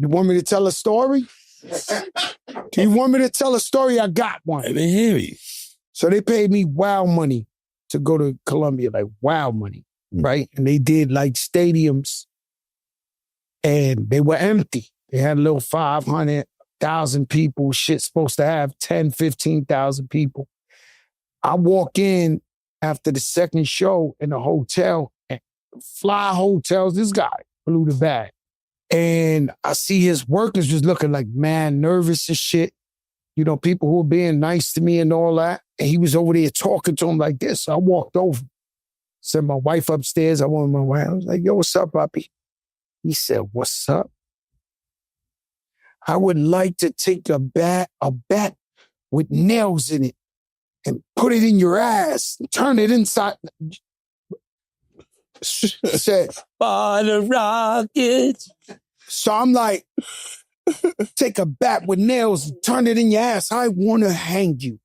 You want me to tell a story? Do you want me to tell a story? I got one. Let me hear you. So they paid me wild money to go to Colombia, like wild money, right? And they did like stadiums and they were empty. They had a little 500,000 people. Shit's supposed to have 10, 15,000 people. I walk in after the second show in a hotel, and fly hotels, this guy blew the bag. And I see his workers just looking like mad nervous and shit. You know, people who were being nice to me and all that. And he was over there talking to him like this. So I walked over, sent my wife upstairs. I wanted my wife. I was like, yo, what's up, Papi? He said, what's up? I would like to take a bat with nails in it and put it in your ass and turn it inside. Said, by the rockets. So I'm like, take a bat with nails and turn it in your ass. I want to hang you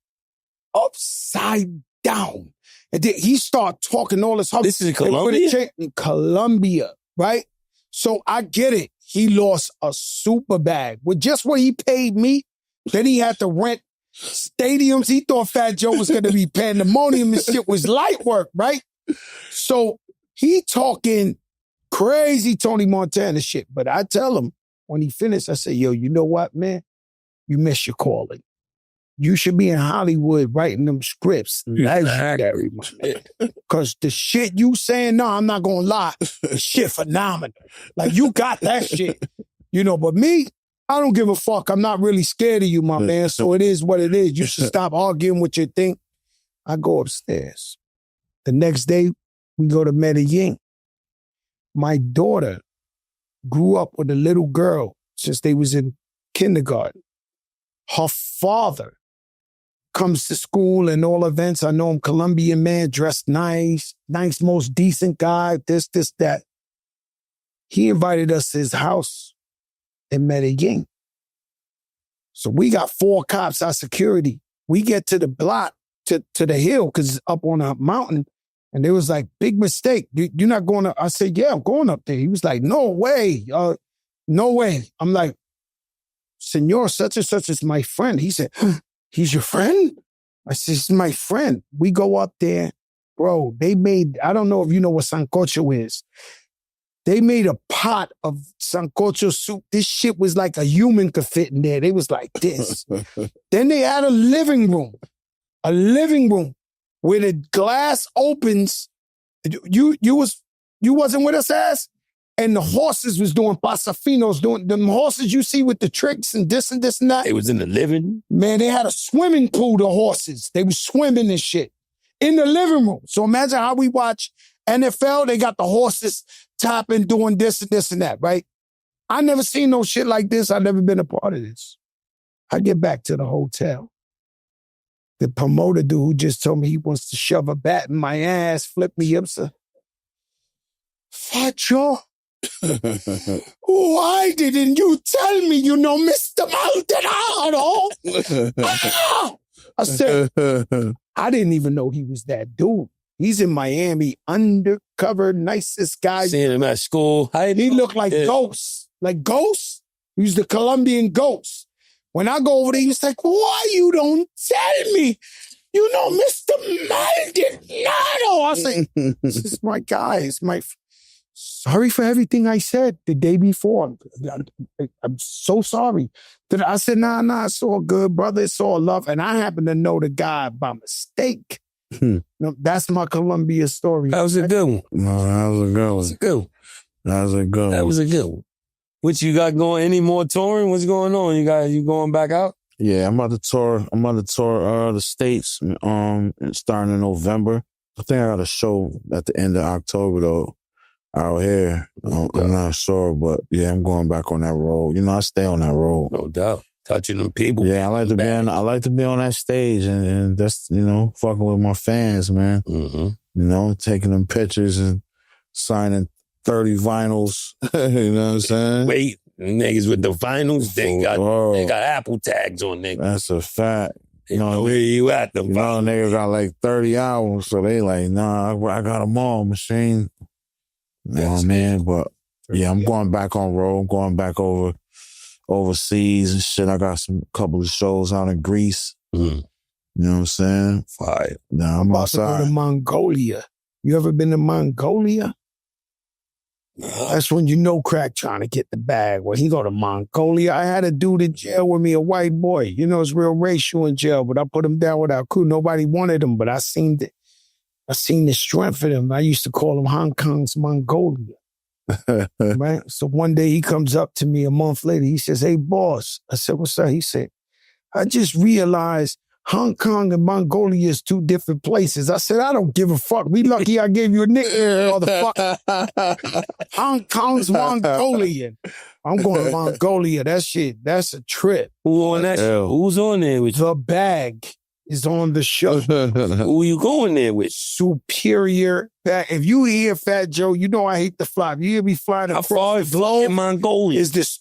upside down. And then he started talking all this. This is in Colombia? In Colombia, right? So I get it. He lost a super bag with just what he paid me. Then he had to rent stadiums. He thought Fat Joe was going to be pandemonium and shit was light work, right? So he talking crazy Tony Montana shit. But I tell him when he finished, I said, yo, you know what, man? You missed your calling. You should be in Hollywood writing them scripts. Legendary, because the shit you saying, no, I'm not going to lie. The shit phenomenal. Like, you got that shit. You know, but me, I don't give a fuck. I'm not really scared of you, my man. So it is what it is. You should stop arguing with your thing. I go upstairs. The next day, we go to Medellin. My daughter grew up with a little girl since they was in kindergarten. Her father comes to school and all events. I know him, Colombian man, dressed nice, most decent guy, this, that. He invited us to his house in Medellin. So we got 4 cops, our security. We get to the block, to the hill, because it's up on a mountain. And they was like, big mistake. You're not going to, I said, yeah, I'm going up there. He was like, no way. No way. I'm like, Senor, such and such is my friend. He said, he's your friend? I said, he's my friend. We go up there. Bro, they made, I don't know if you know what sancocho is. They made a pot of sancocho soup. This shit was like a human could fit in there. They was like this. Then they had a living room where the glass opens. You wasn't with us, ass? And the horses was doing pasafinos, doing them horses you see with the tricks and this and that. It was in the living? Man, they had a swimming pool, the horses. They was swimming and shit in the living room. So imagine how we watch NFL. They got the horses topping, doing this and that, right? I never seen no shit like this. I never been a part of this. I get back to the hotel. The promoter dude who just told me he wants to shove a bat in my ass, flip me up, so, Fat Joe, why didn't you tell me you know Mr. Maldonado? I said, I didn't even know he was that dude. He's in Miami, undercover, nicest guy. Seeing him at school. He looked like Ghost. Like Ghost? He was the Colombian Ghost. When I go over there, he was like, why you don't tell me? You know Mr. Maldonado. I was like, this is my guy. It's my... Sorry for everything I said the day before. I'm so sorry. I said, nah, it's all good, brother. It's all love. And I happen to know the guy by mistake. No, that's my Colombia story. That was a good one. No, that was a good one. That was a good one. That was a good one. That was a good one. What you got going? Any more touring? What's going on? You going back out? Yeah, I'm about to tour the States starting in November. I think I got a show at the end of October though. Out here. I'm not sure, but yeah, I'm going back on that road. You know, I stay on that road. No doubt. Touching them people. Yeah, I like to be on that stage and that's, you know, fucking with my fans, man. Mm-hmm. You know, taking them pictures and signing 30 vinyls. You know what I'm saying? Wait, niggas with the vinyls, they got Apple tags on niggas. That's a fact. You know, where you at? You know, niggas got like 30 albums, so they like, nah, I got them all, machine. You know what I mean? But yeah, I'm going back on road. I'm going back over overseas and shit. I got a couple of shows out in Greece. Mm. You know what I'm saying? Fire. Now I'm I'm about to go outside. to Mongolia. You ever been to Mongolia? That's when you know crack trying to get the bag. When he go to Mongolia, I had a dude in jail with me, a white boy. You know, it's real racial in jail, but I put him down with our crew. Nobody wanted him, but I seen the strength in him. I used to call him Hong Kong's Mongolia. Right? So one day he comes up to me a month later. He says, "Hey, boss." I said, "What's up?" He said, "I just realized Hong Kong and Mongolia is two different places." I said, "I don't give a fuck. We lucky I gave you a nickname, motherfucker. Hong Kong's Mongolian. I'm going to Mongolia. That's a trip." Who on that? Who's on there with you? The bag is on the show. Who you going there with? Superior bag. If you hear Fat Joe, you know I hate to fly. If you hear me flying How across far the globe, in Mongolia? is this...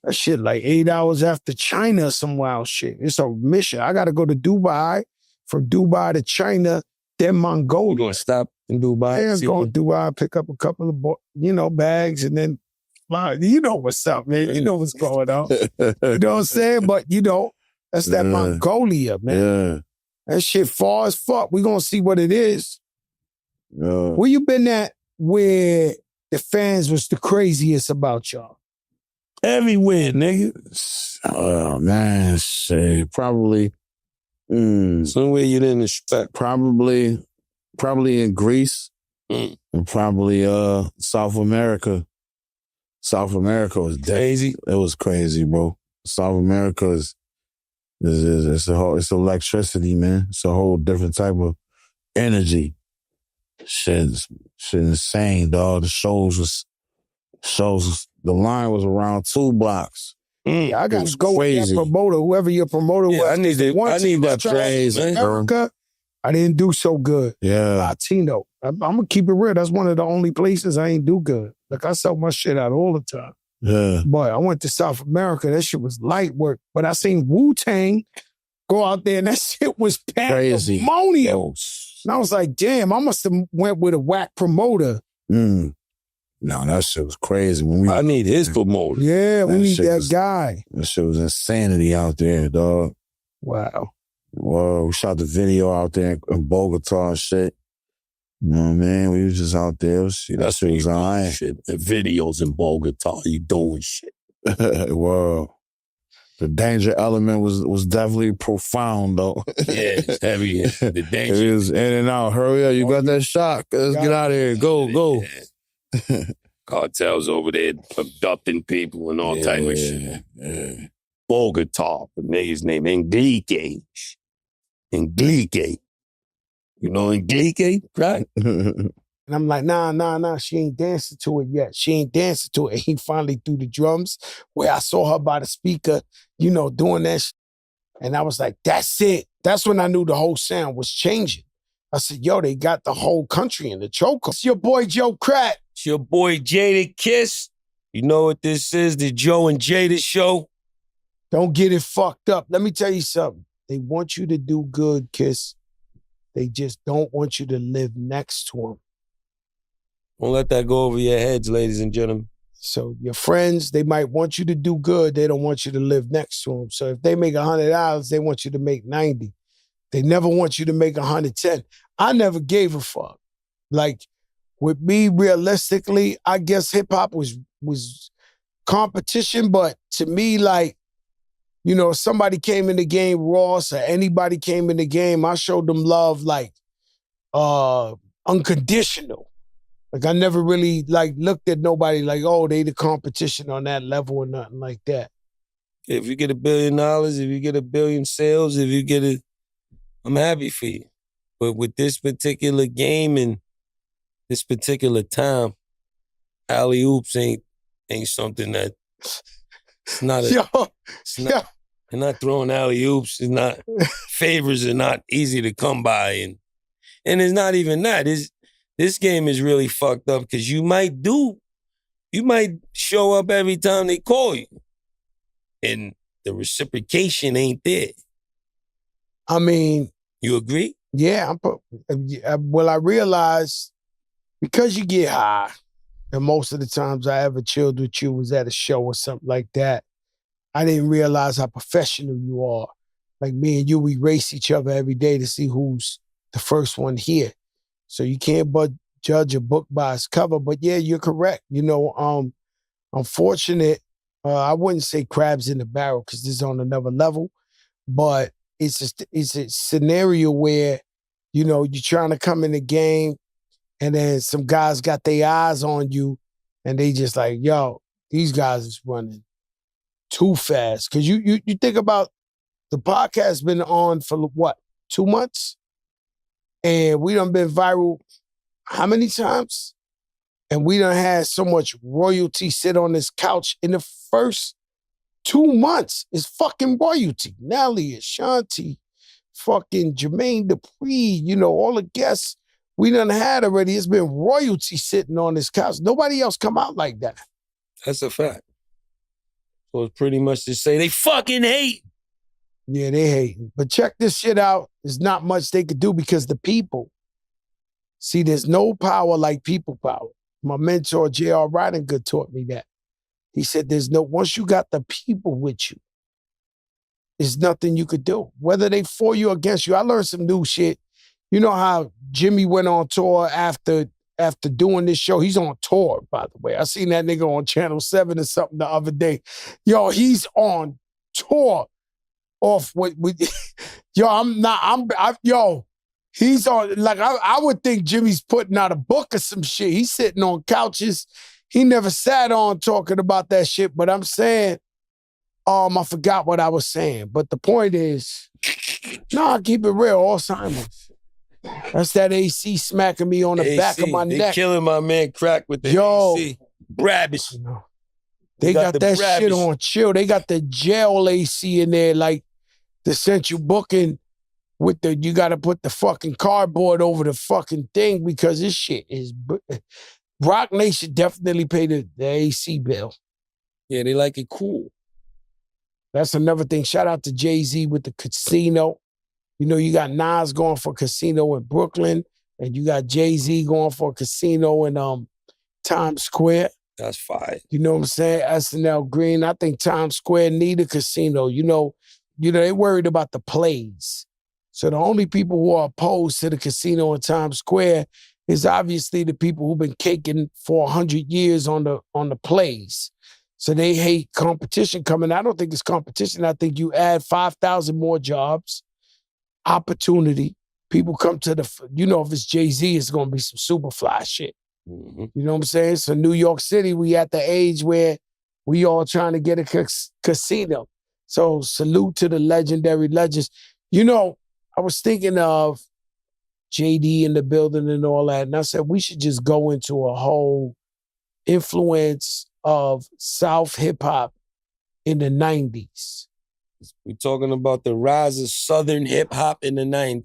That shit like 8 hours after China, some wild shit. It's a mission. I got to go to Dubai, from Dubai to China, then Mongolia. You gonna stop in Dubai? Yeah, go to Dubai, pick up a couple of bags, and then fly. You know what's up, man. You know what's going on. You know what I'm saying? But, that's that Mongolia, man. Yeah. That shit far as fuck. We gonna see what it is. Yeah. Where you been at where the fans was the craziest about y'all? Everywhere, nigga. Oh, man, shit. Probably. Somewhere you didn't expect. Probably in Greece. Mm. And probably South America. South America was Crazy. It was crazy, bro. South America is it's electricity, man. It's a whole different type of energy. Shit's insane, dog. The shows was the line was around 2 blocks. Yeah, I gotta go crazy. with that promoter, whoever your promoter was. I need that praise, man. America, I didn't do so good. Yeah. Latino. I'm gonna keep it real. That's one of the only places I ain't do good. Like I sell my shit out all the time. Yeah. But I went to South America. That shit was light work. But I seen Wu-Tang go out there and that shit was pandemonium. And I was like, damn, I must have went with a whack promoter. No, that shit was crazy. I need his promoter. Yeah, we need that guy. That shit was insanity out there, dog. Wow. Well, we shot the video out there in Bogota and shit. You know what I mean? We was just out there. That shit was all right. Shit. The videos in Bogota, you doing shit. Well, the danger element was definitely profound, though. Yeah, it's heavy. The danger. It was in and out. Hurry up, you got that shot. Let's get out of here. Go. Yeah. Cartels over there abducting people and all type of shit. Yeah. Bogota, the nigga's name, Enrique. You know Enrique, right? And I'm like, nah, she ain't dancing to it yet. She ain't dancing to it. And he finally threw the drums where I saw her by the speaker, doing that shit. And I was like, that's it. That's when I knew the whole sound was changing. I said, yo, they got the whole country in the chokehold. It's your boy, Joe Crack. It's your boy, Jadakiss. You know what this is, the Joe and Jada show. Don't get it fucked up. Let me tell you something. They want you to do good, Kiss. They just don't want you to live next to them. Don't let that go over your heads, ladies and gentlemen. So your friends, they might want you to do good. They don't want you to live next to them. So if they make $100, they want you to make 90. They never want you to make 110. I never gave a fuck. Like, with me, realistically, I guess hip-hop was competition, but to me, like, if somebody came in the game, Ross, or anybody came in the game, I showed them love, like, unconditional. Like, I never really, looked at nobody like, oh, they the competition on that level or nothing like that. If you get $1 billion, if you get 1 billion sales, if you get it, I'm happy for you. But with this particular game and this particular time, alley-oops ain't something that, it's not a, They're not throwing alley-oops. It's not, favors are not easy to come by. And it's not even that. This game is really fucked up because you might show up every time they call you. And the reciprocation ain't there. I mean... You agree? Yeah. I realized because you get high And most of the times I ever chilled with you was at a show or something like that. I didn't realize how professional you are. Like me and you, we race each other every day to see who's the first one here. So you can't but judge a book by its cover. But yeah, you're correct. I'm fortunate. I wouldn't say crabs in the barrel because this is on another level, but it's a scenario where, you're trying to come in the game and then some guys got their eyes on you and they just like, yo, these guys is running too fast. Cause you think about the podcast been on for what, 2 months? And we done been viral how many times? And we done had so much royalty sit on this couch in the first 2 months. It's fucking royalty. Nelly, Ashanti, fucking Jermaine Dupri, all the guests we done had already. It's been royalty sitting on this couch. Nobody else come out like that. That's a fact. So it's pretty much to say they fucking hate. Yeah, they hate. But check this shit out. There's not much they could do because the people. See, there's no power like people power. My mentor, J.R. Ridingood, taught me that. He said, once you got the people with you, there's nothing you could do. Whether they for you or against you. I learned some new shit. You know how Jimmy went on tour after doing this show? He's on tour, by the way. I seen that nigga on Channel 7 or something the other day. Yo, he's on tour off with he's on, like, I would think Jimmy's putting out a book or some shit. He's sitting on couches. He never sat on talking about that shit, but I'm saying, I forgot what I was saying. But the point is, I keep it real, Alzheimer's. That's that AC smacking me on the back of my neck. They killing my man Crack with the AC. Brabbish. They got that shit on chill. They got the gel AC in there, like the central booking with you got to put the fucking cardboard over the fucking thing because this shit is... Rock Nation definitely pay the AC bill. Yeah, they like it cool. That's another thing. Shout out to Jay-Z with the casino. You got Nas going for casino in Brooklyn, and you got Jay-Z going for a casino in Times Square. That's fire. You know what I'm saying? SNL Green. I think Times Square need a casino. They worried about the plays. So the only people who are opposed to the casino in Times Square is obviously the people who've been caking for 100 years on the plays. So they hate competition coming. I don't think it's competition. I think you add 5,000 more jobs, opportunity. People come to if it's Jay-Z, it's going to be some super fly shit. Mm-hmm. You know what I'm saying? So New York City, we at the age where we all trying to get a casino. So salute to the legendary legends. I was thinking of JD in the building and all that, and I said we should just go into a whole influence of South hip-hop in the 90s. We're talking about the rise of Southern hip-hop in the 90s.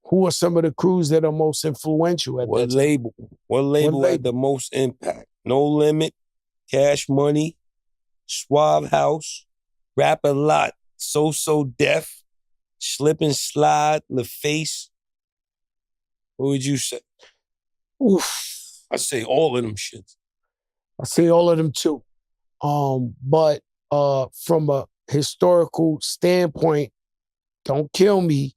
Who are some of the crews that are most influential at that time? What label had the most impact? No Limit, Cash Money, Suave House, Rap A Lot, So Def, Slip and Slide, LaFace. What would you say? Oof. I say all of them shits. I say all of them too. But from a historical standpoint, don't kill me,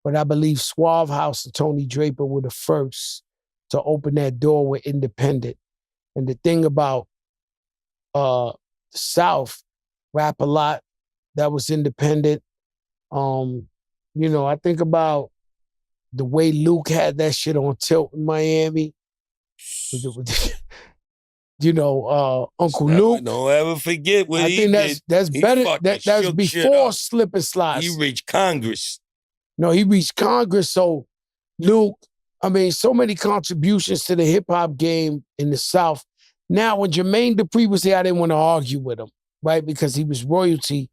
but I believe Suave House and Tony Draper were the first to open that door with independent. And the thing about the South, Rap A Lot, that was independent. I think about the way Luke had that shit on tilt in Miami. Uncle Luke. Don't ever forget what he did. I think that's better. That's before Slip and Slide. He reached Congress. No, he reached Congress. So Luke, so many contributions to the hip-hop game in the South. Now, when Jermaine Dupri was here, I didn't want to argue with him, right? Because he was royalty.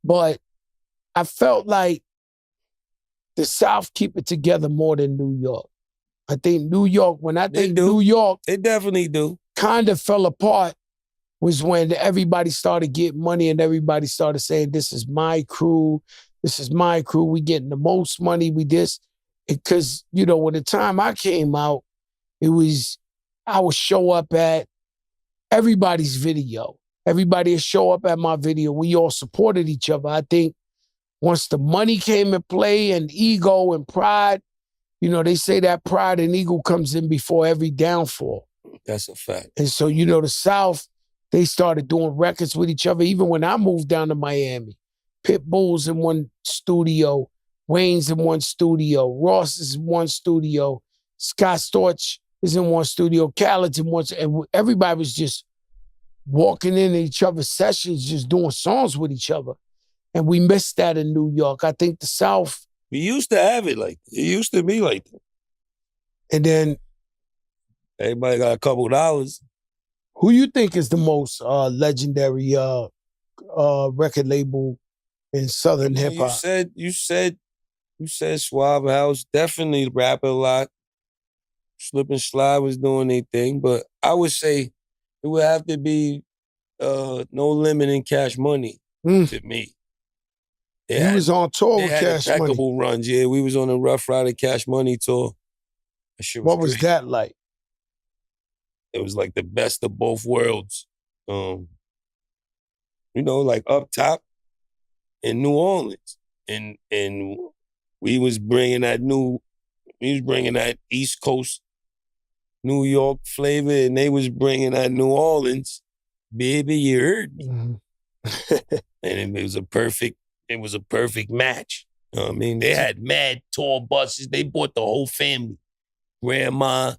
But I felt like the South keep it together more than New York. I think New York, New York... They definitely do. Kind of fell apart was when everybody started getting money and everybody started saying, this is my crew, we getting the most money, we this. Because, when the time I came out, it was I would show up at everybody's video. Everybody would show up at my video. We all supported each other. I think once the money came in play and ego and pride, you know, they say that pride and ego comes in before every downfall. That's a fact. And so, you know, the South, they started doing records with each other. Even when I moved down to Miami, Pitbull's in one studio, Wayne's in one studio, Ross is in one studio, Scott Storch is in one studio, Khaled's in one, and everybody was just walking into each other's sessions, just doing songs with each other. And we missed that in New York. I think the South. We used to have it like that. It used to be like that. And then everybody got a couple $. Who you think is the most legendary record label in Southern hip hop? You said Suave House, definitely rapping a lot. Slip and Slide was doing their thing, but I would say it would have to be No Limit and Cash Money to me. He was on tour with Cash Money. Impeccable runs, yeah. We was on a Rough Rider Cash Money tour. That shit was What was great. that like? It was like the best of both worlds. You know, like up top in New Orleans. And we was bringing that East Coast New York flavor, and they was bringing that New Orleans, baby, you heard me. Mm-hmm. And it was a perfect match. You know what I mean? They had mad tour buses. They brought the whole family. Grandma,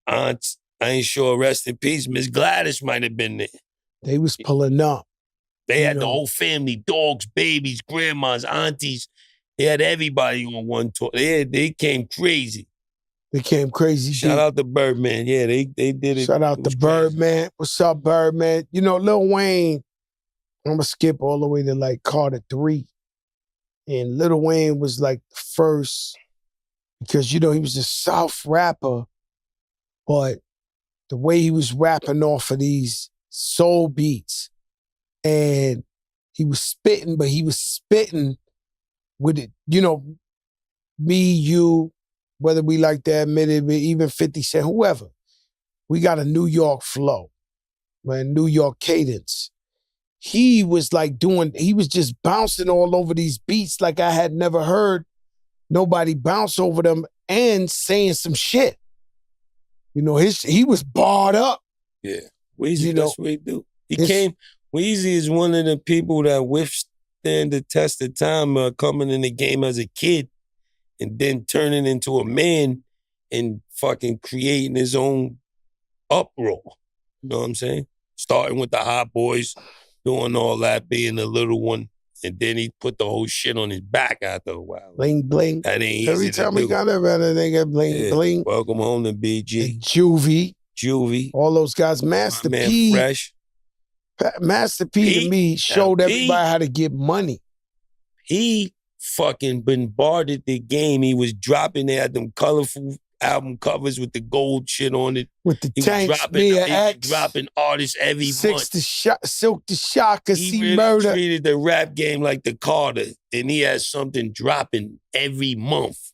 aunts, I ain't sure, rest in peace. Miss Gladys might have been there. They was pulling up. They had the whole family, dogs, babies, grandmas, aunties. They had everybody on one tour. They came crazy. They came crazy. Shout out to Birdman. Yeah, they did it. Shout out to Birdman. What's up, Birdman? You know, Lil Wayne, I'm going to skip all the way to like Carter 3. And Lil Wayne was like the first, because, you know, he was a South rapper, but the way he was rapping off of these soul beats, and he was spitting, but he was spitting with it, you know, me, you, whether we like to admit it, even 50 Cent, whoever. We got a New York flow, man, New York cadence. He was like he was just bouncing all over these beats like I had never heard nobody bounce over them and saying some shit. You know, he was barred up. Yeah, Weezy, that's what he do. Weezy is one of the people that withstand the test of time, coming in the game as a kid and then turning into a man and fucking creating his own uproar. You know what I'm saying? Starting with the Hot Boys, doing all that, being the little one, and then he put the whole shit on his back after a while. Bling, bling. That ain't Every easy time to we do. got that better, they get bling, Yeah. bling. Welcome home to BG. And Juvie. All those guys. Master My man P. Fresh. Master P to me showed everybody how to get money. He fucking bombarded the game. He was dropping, they had them colorful album covers with the gold shit on it. With the tanks, Mia X. Dropping artists every month. Silk the Shocker, He really Murder. treated the rap game like the Carter, and he has something dropping every month.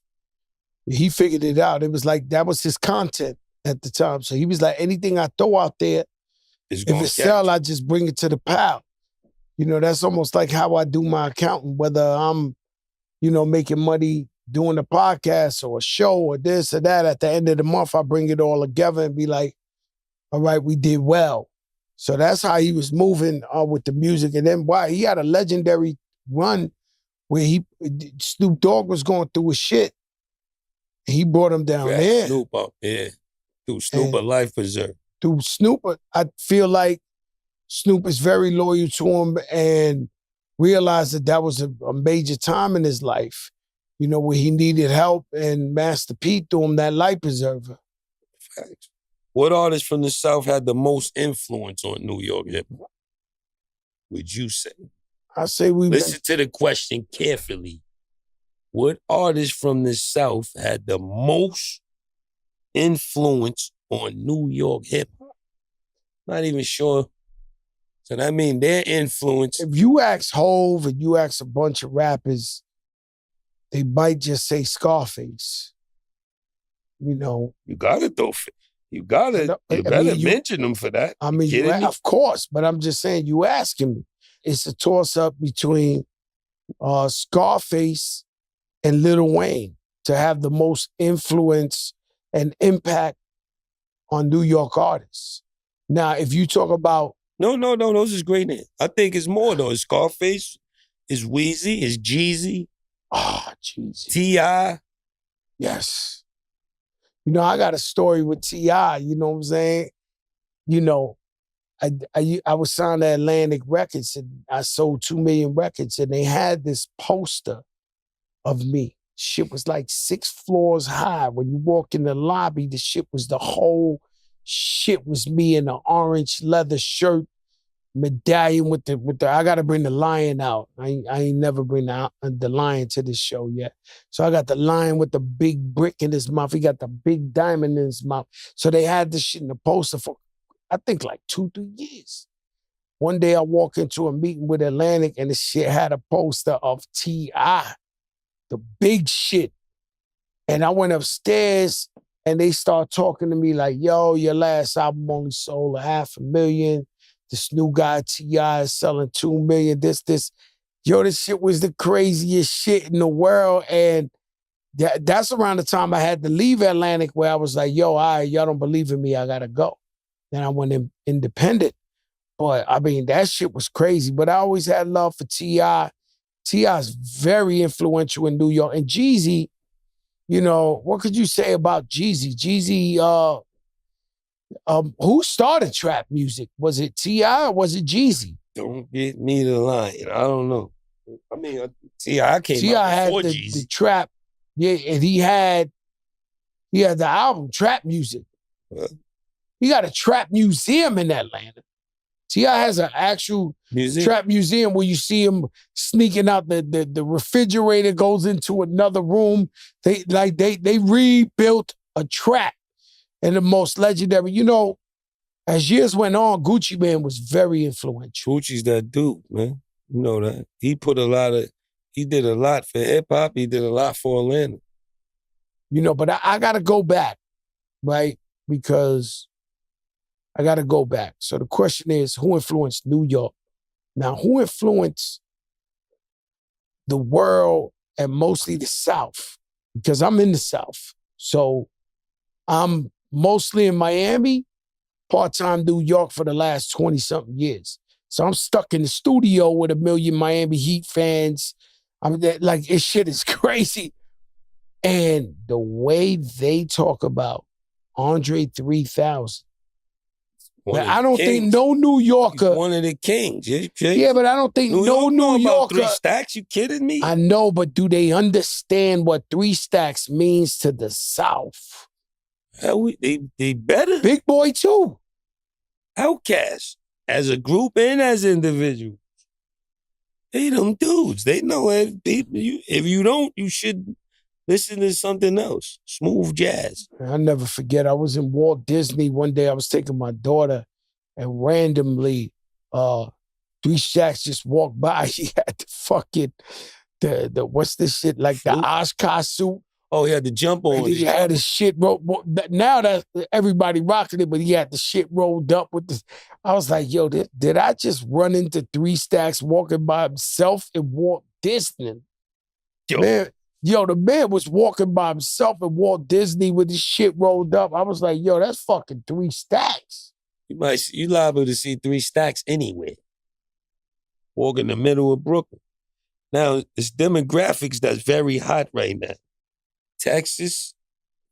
He figured it out. It was like, that was his content at the time. So he was like, anything I throw out there, if it sell, I just bring it to the pal. You know, that's almost like how I do my accounting, whether I'm, you know, making money doing a podcast or a show or this or that. At the end of the month, I bring it all together and be like, all right, we did well. So that's how he was moving with the music. And then he had a legendary run where Snoop Dogg was going through his shit. He brought him down there. Snoop up, yeah. Through Snoop, a life preserve. Through Snoop, I feel like Snoop is very loyal to him and realized that was a major time in his life, you know, where he needed help, and Master P threw him that life preserver. Facts. What artist from the South had the most influence on New York hip hop, would you say? I say listen to the question carefully. What artist from the South had the most influence on New York hip hop? Not even sure. So that means their influence. If you ask Hove and you ask a bunch of rappers, they might just say Scarface. You know, You gotta throw. You better mention them for that. I mean, of course, but I'm just saying, you asking me. It's a toss-up between Scarface and Lil Wayne to have the most influence and impact on New York artists. Now, if you talk about... No, those is great names. I think it's more though. It's Scarface, it's Weezy, it's Jeezy. Jeezy. T.I. Yes. You know, I got a story with T.I., you know what I'm saying? You know, I was signed to Atlantic Records and I sold 2 million records and they had this poster of me. Shit was like 6 floors high. When you walk in the lobby, the shit was the whole shit was me in an orange leather shirt, medallion with the I gotta bring the lion out. I ain't never bring the lion to this show yet. So I got the lion with the big brick in his mouth. He got the big diamond in his mouth. So they had this shit in the poster for, I think, like 2-3 years. One day I walk into a meeting with Atlantic and the shit had a poster of T.I., the big shit. And I went upstairs and they start talking to me like, yo, your last album only sold 500,000. This new guy, T.I., is selling 2 million, this. Yo, this shit was the craziest shit in the world. And that's around the time I had to leave Atlantic where I was like, yo, all right, y'all don't believe in me, I gotta go. Then I went independent. But I mean, that shit was crazy. But I always had love for T.I. T.I. is very influential in New York. And Jeezy, you know, what could you say about Jeezy? Jeezy, who started trap music? Was it T.I. or was it Jeezy? Don't get me the lion. I don't know. I mean, T.I. came out before Jeezy. The trap, yeah, and he had the album Trap Music. He got a trap museum in Atlanta. T.I. has an actual trap museum where you see him sneaking out the refrigerator, goes into another room. They rebuilt a trap. And the most legendary, you know, as years went on, Gucci Mane was very influential. Gucci's that dude, man. You know that. He did a lot for hip hop. He did a lot for Atlanta. You know, but I got to go back, right? Because I got to go back. So the question is, who influenced New York? Now, who influenced the world and mostly the South? Because I'm in the South. So I'm mostly in Miami, part-time New York for the last 20-something years. So I'm stuck in the studio with 1 million Miami Heat fans. Like, this shit is crazy. And the way they talk about Andre 3000, I don't think no New Yorker... He's one of the kings. Yeah, but I don't think no New Yorker... 3 Stacks? You kidding me? I know, but do they understand what 3 Stacks means to the South? Hell, they better. Big Boy too. Outkast, as a group and as individuals. They them dudes. They know if you don't, you should listen to something else. Smooth jazz. I'll never forget, I was in Walt Disney one day. I was taking my daughter and randomly 3 Stacks just walked by. He had the fucking, the what's this shit, like the Oshkosh suit. Oh, he had the jump on. He had his shit now that everybody rocking it, but he had the shit rolled up with the... I was like, yo, did I just run into 3 Stacks walking by himself in Walt Disney? Man, the man was walking by himself in Walt Disney with his shit rolled up. I was like, yo, that's fucking 3 Stacks. You liable to see 3 Stacks anywhere. Walk in the middle of Brooklyn. Now, it's demographics that's very hot right now. Texas,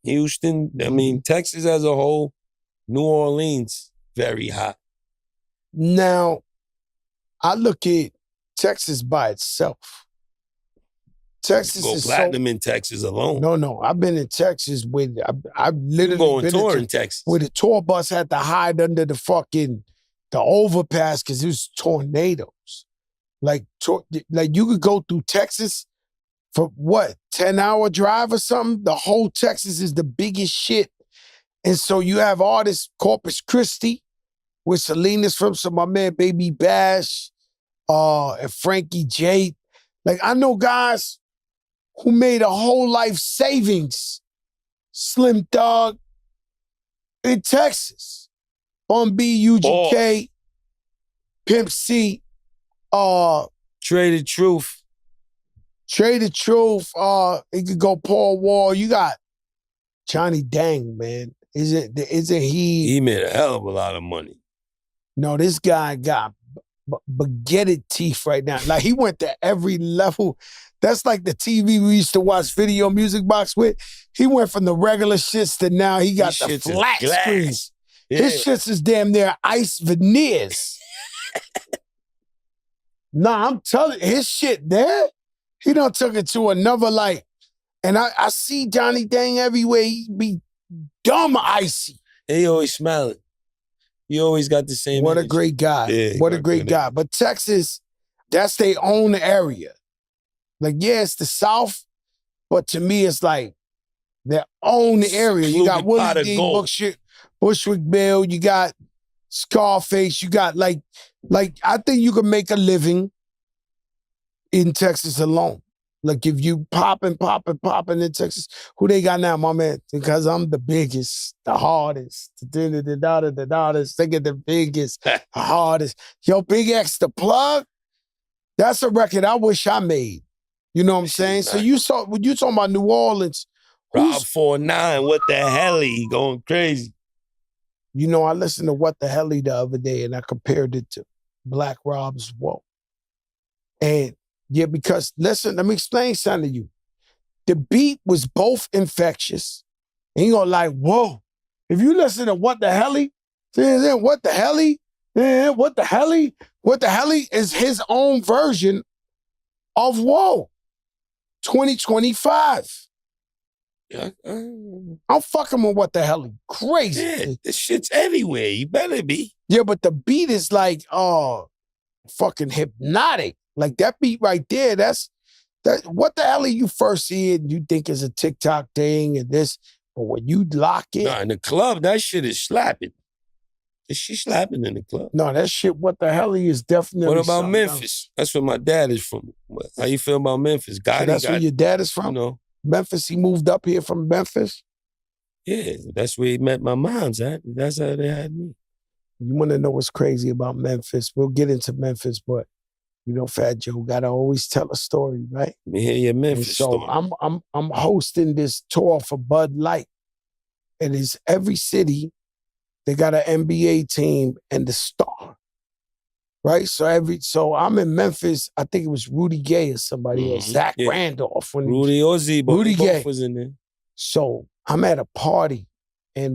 Houston, I mean, Texas as a whole, New Orleans, very hot. Now, I look at Texas by itself. Texas go is platinum in Texas alone. No. I've been in Texas with, I've literally going been tour in Texas. Where the tour bus had to hide under the overpass because it was tornadoes. Like you could go through Texas for what, 10-hour drive or something? The whole Texas is the biggest shit. And so you have artists, Corpus Christi, with Selena's from, so my man Baby Bash, and Frankie J. Like, I know guys who made a whole life savings Slim Thug in Texas. Bun B, UGK, Pimp C, Trade the Truth. Trade the Truth. It could go Paul Wall. You got Johnny Dang, man. Isn't he? He made a hell of a lot of money. No, this guy got baguette teeth right now. Like he went to every level. That's like the TV we used to watch Video Music Box with. He went from the regular shits to now he got the flat screens. Yeah. His shits is damn near ice veneers. Nah, I'm telling you, his shit there, he done took it to another like, and I see Johnny Dang everywhere. He be dumb icy. And he always smiling. He always got the same What energy. a great guy. Yeah, What a great guy. But Texas, that's their own area. Like, yeah, it's the South, but to me, it's like their own area. You got Willie D, Bushwick Bill, you got Scarface, you got like I think you can make a living in Texas alone. Like if you popping in Texas, who they got now, my man? Because I'm the biggest, the hardest, think of the biggest, the hardest. Yo, Big X, The Plug, that's a record I wish I made. You know what I'm saying? So when you talking about New Orleans, Rob 49, what the hell? He going crazy. You know, I listened to What the Hell the other day and I compared it to Black Rob's Whoa. And yeah, because listen, let me explain something to you. The beat was both infectious. And you're like, whoa. If you listen to What the Hell, What the Hell, What the Hell is his own version of Whoa. 2025. Yeah, I'm fucking with What the Hell. Crazy. Yeah, this shit's everywhere. You better be. Yeah, but the beat is like, fucking hypnotic. Like that beat right there, that. What the hell are you first seeing? You think is a TikTok thing and this, but when you lock in. Nah, in the club, that shit is slapping. Is she slapping in the club? No, that shit, What the Hell is definitely. What about Memphis? Else. That's where my dad is from. How you feel about Memphis? So that's where your dad is from? You know. Memphis, he moved up here from Memphis? Yeah, that's where he met my moms at. That's how they had me. You want to know what's crazy about Memphis? We'll get into Memphis, but you know, Fat Joe gotta always tell a story, right? Let me hear your Memphis story. I'm hosting this tour for Bud Light. And it's every city, they got an NBA team and the star. Right? So I'm in Memphis. I think it was Rudy Gay or somebody else. Zach Randolph. Rudy or Z-Bo. Rudy both Gay was in there. So I'm at a party and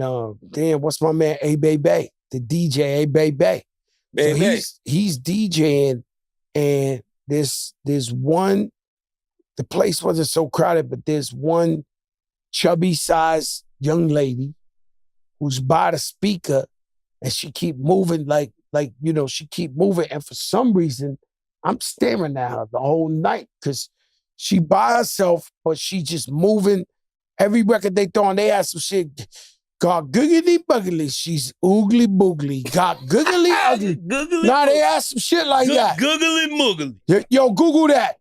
what's my man? A-Bay, the DJ A-Bay. So he's DJing and there's one, the place wasn't so crowded, but there's one chubby sized young lady who's by the speaker and she keep moving like, she keep moving. And for some reason, I'm staring at her the whole night because she by herself, but she just moving. Every record they throw on, they ask some shit. Got googly buggly, she's oogly boogly. Got googly ugly. Nah, they ask some shit like that. Googly moogly. Yo, Google that.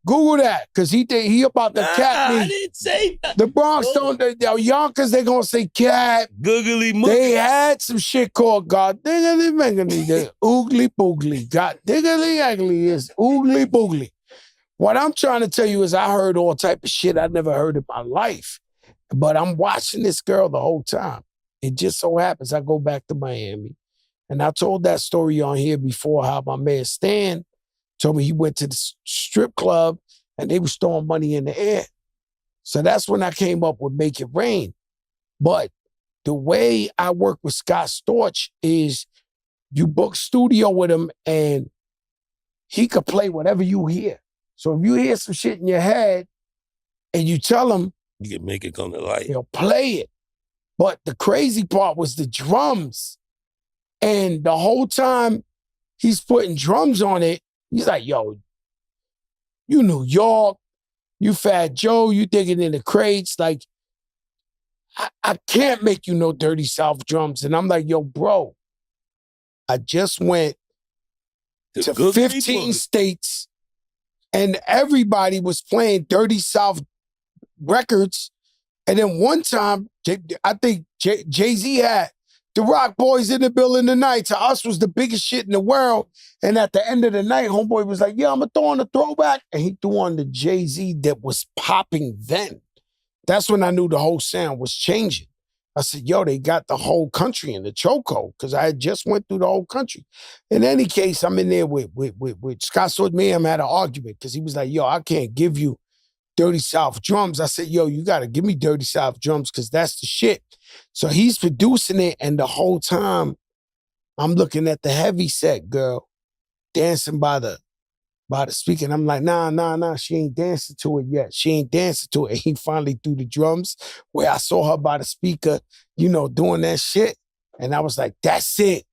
Cause he think he about the cat. I didn't say that. The Bronx don't, Yonkers, they gonna say cat. Googly moogly. They had some shit called God diggly mangly, the oogly boogly. God diggly ugly is oogly boogly. What I'm trying to tell you is I heard all type of shit I never heard in my life. But I'm watching this girl the whole time. It just so happens I go back to Miami. And I told that story on here before how my man Stan told me he went to the strip club and they was throwing money in the air. So that's when I came up with Make It Rain. But the way I work with Scott Storch is you book studio with him and he could play whatever you hear. So if you hear some shit in your head and you tell him, you can make it come to life. He'll play it. But the crazy part was the drums. And the whole time he's putting drums on it, he's like, yo, you New York, you Fat Joe, you digging in the crates. Like, I can't make you no Dirty South drums. And I'm like, yo, bro, I just went to 15 states and everybody was playing Dirty South records And then one time, I think Jay-Z had the Rock Boys in the building tonight. To us was the biggest shit in the world. And at the end of the night, homeboy was like, yeah, I'm going to throw on the throwback. And he threw on the Jay-Z that was popping then. That's when I knew the whole sound was changing. I said, yo, they got the whole country in the chokehold because I had just went through the whole country. In any case, I'm in there with Scott Sword Mayhem had an argument because he was like, yo, I can't give you Dirty South drums. I said, yo, you got to give me Dirty South drums because that's the shit. So he's producing it, and the whole time I'm looking at the heavy set girl dancing by the speaker. And I'm like, nah, she ain't dancing to it yet. She ain't dancing to it. And he finally threw the drums where I saw her by the speaker, doing that shit. And I was like, that's it.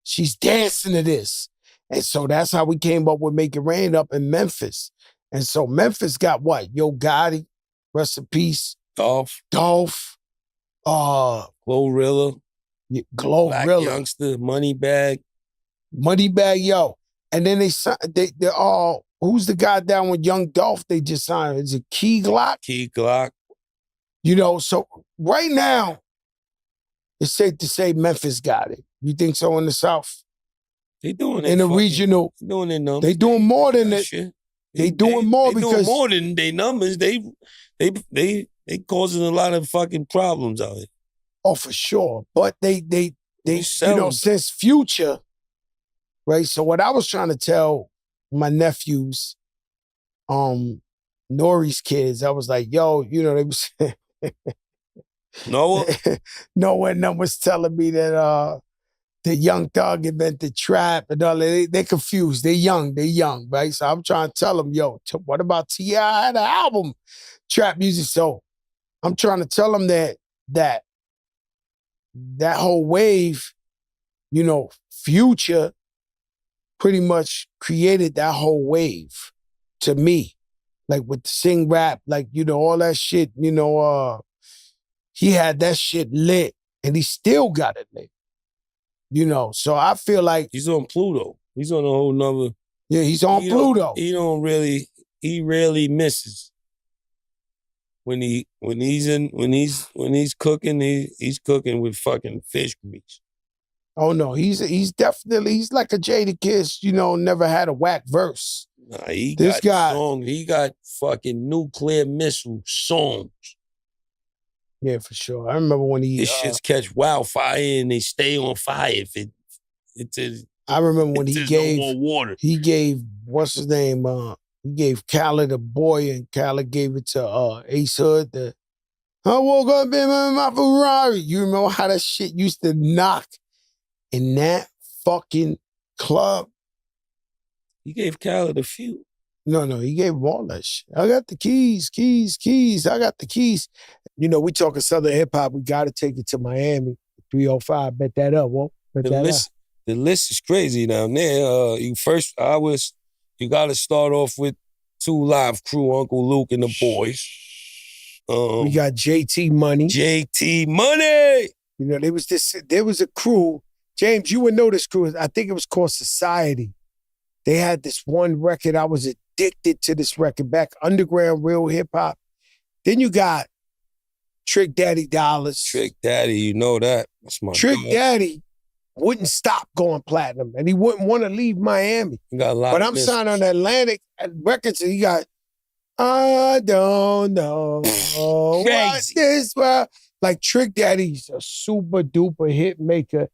She's dancing to this. And so that's how we came up with Make It Rain up in Memphis. And so Memphis got what? Yo Gotti, rest in peace. Dolph, Glorilla, Black Youngster, Moneybag, yo. And then they all, who's the guy down with Young Dolph they just signed? Is it Key Glock? Key Glock. So right now, it's safe to say Memphis got it. You think so in the South? They doing it. In the regional. Doing it numbers. They doing more than it. They doing more because. They doing more than they numbers. They causing a lot of fucking problems out here. Oh, for sure. But they since Future, right? So what I was trying to tell my nephews, Nori's kids, I was like, yo, they was Noah was telling me that the Young Thug invented trap and all that. They confused. They young, right? So I'm trying to tell them, yo, what about T.I. had an album, trap music? So I'm trying to tell them that whole wave, Future pretty much created that whole wave to me. Like with the sing rap, like, all that shit, he had that shit lit and he still got it lit. So I feel like he's on Pluto. He's on a whole nother. Yeah, he's on Pluto. He rarely misses. When he's cooking, he's cooking with fucking fish grease. Oh no, he's like a Jadakiss, never had a whack verse. Nah, he got fucking nuclear missile songs. Yeah, for sure. I remember when his shits catch wildfire and they stay on fire if I remember when he gave no more water. He gave what's his name? He gave Khaled a boy, and Khaled gave it to Ace Hood. I woke up in my Ferrari. You remember how that shit used to knock in that fucking club? He gave Khaled a few. No, he gave him all that shit. I got the keys. I got the keys. We talking Southern hip hop. We got to take it to Miami. 305. Bet that up, won't? The list is crazy down there. You got to start off with 2 Live Crew, Uncle Luke and the boys. We got JT Money. There was a crew. James, you would know this crew. I think it was called Society. They had this one record. I was addicted to this record back. Underground, real hip hop. Then you got Trick Daddy Dollars. Trick Daddy, you know that. That's my Trick Daddy wouldn't stop going platinum, and he wouldn't want to leave Miami. But I'm signed on Atlantic Records, and he got, I don't know what this was. Like Trick Daddy's a super duper hit maker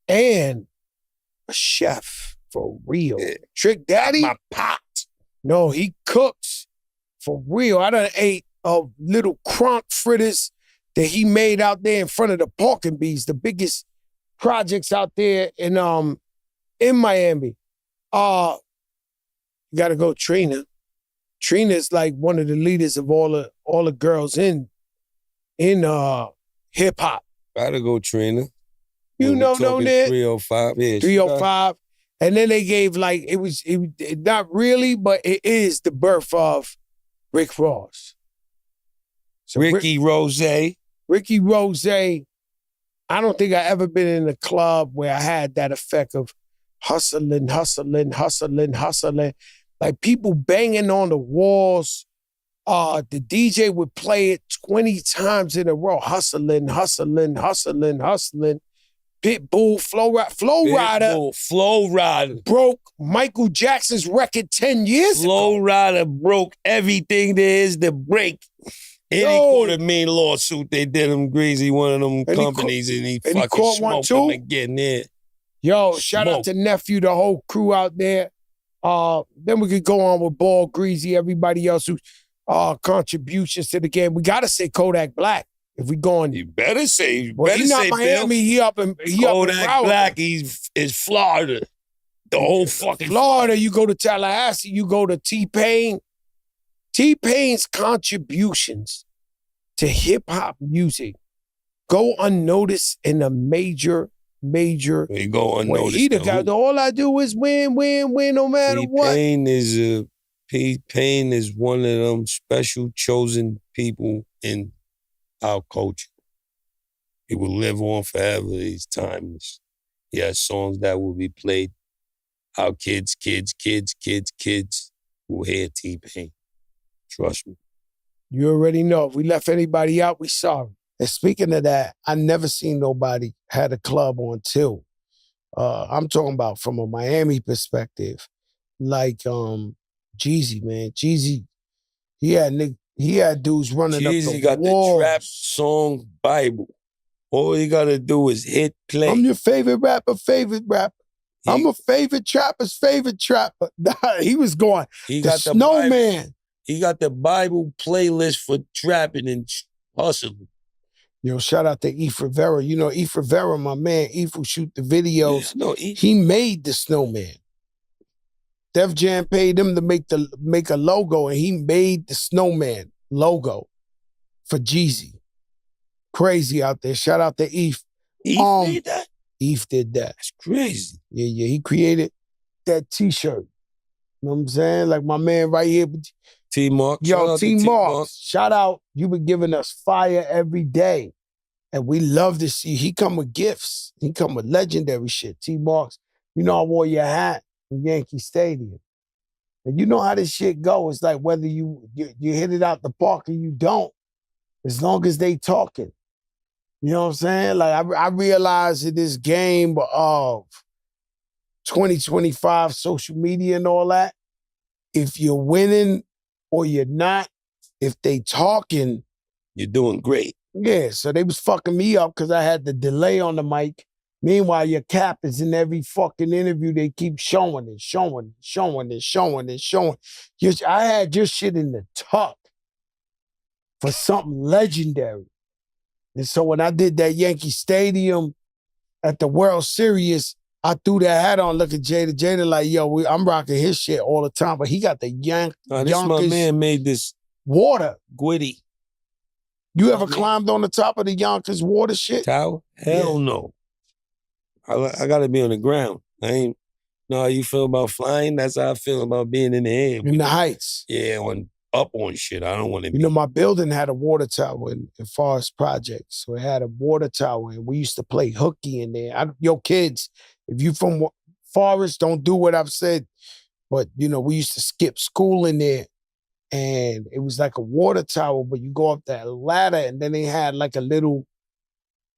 and a chef for real. Yeah. Trick Daddy, my pot. No, he cooks for real. I done ate little cronk fritters that he made out there in front of the Pork and Bees, the biggest projects out there in Miami. You gotta go Trina. Trina's like one of the leaders of all the girls in hip hop. Gotta go Trina. You know that 305. Yeah, 305. And then they gave it not really, but it is the birth of Rick Ross. So Ricky Rose. Ricky Rose, I don't think I ever been in a club where I had that effect of hustling. Like people banging on the walls, the DJ would play it 20 times in a row. Hustling. Pitbull, Flow Rider broke Michael Jackson's record 10 years ago. Flow Rider broke everything there is to break. Any $250,000 lawsuit they did him greasy, one of them companies, and he fucking smoked him again there. Yo, shout out to Nephew, the whole crew out there. Then we could go on with Ball, Greasy, everybody else who contributions to the game. We gotta say Kodak Black. If we going, you better say. He's not Miami. He up in Kodak Black. Is Florida. The whole fucking Florida. You go to Tallahassee. You go to T-Pain. T-Pain's contributions to hip hop music go unnoticed in a major. They go unnoticed. He the guy. All I do is win, no matter what. T-Pain is one of them special chosen people in our culture. He will live on forever. He's timeless. He has songs that will be played. Our kids will hear T-Pain. Trust me. You already know. If we left anybody out, we sorry. And speaking of that, I never seen nobody had a club on Till. I'm talking about from a Miami perspective. Like Jeezy, man. Jeezy, he had dudes running up the Jeezy got walls. the trap song Bible. All you gotta do is hit play. I'm your favorite rapper. I'm a favorite trapper's favorite trapper. He was going, the Snowman. He got the Bible playlist for trapping and hustling. Yo, shout out to Eef Rivera. You know, Eef Rivera, my man, Eef who shoot the videos. Yeah, he made the Snowman. Def Jam paid him to make a logo, and he made the Snowman logo for Jeezy. Crazy out there. Shout out to Eef. Eef made that? Eef did that. That's crazy. Yeah. He created that T-shirt. You know what I'm saying? Like my man right here. T-Mark. Yo, T-Mark. Shout out. You been giving us fire every day. And we love to see. He come with gifts. He come with legendary shit. T-Marks. You know I wore your hat in Yankee Stadium. And you know how this shit go. It's like whether you hit it out the park or you don't, as long as they talking. You know what I'm saying? Like I realize in this game of 2025 social media and all that, if you're winning or you're not, if they talking, you're doing great. Yeah, so they was fucking me up because I had the delay on the mic. Meanwhile, your cap is in every fucking interview. They keep showing it. I had your shit in the tuck for something legendary. And so when I did that Yankee Stadium at the World Series, I threw that hat on, look at Jada. Jada like, yo, I'm rocking his shit all the time, but he got the Yonkers. My man made this water. Gwitty. You ever climbed on the top of the Yonkers water shit? Tower? Hell no. I gotta be on the ground. I ain't know how you feel about flying. That's how I feel about being in the air. In the heights. Yeah, up on shit. I don't want to be. You know, my building had a water tower in Forest Projects. So it had a water tower, and we used to play hooky in there. Yo, kids, if you from Forest, don't do what I've said. But, you know, we used to skip school in there. And it was like a water tower, but you go up that ladder, and then they had like a little,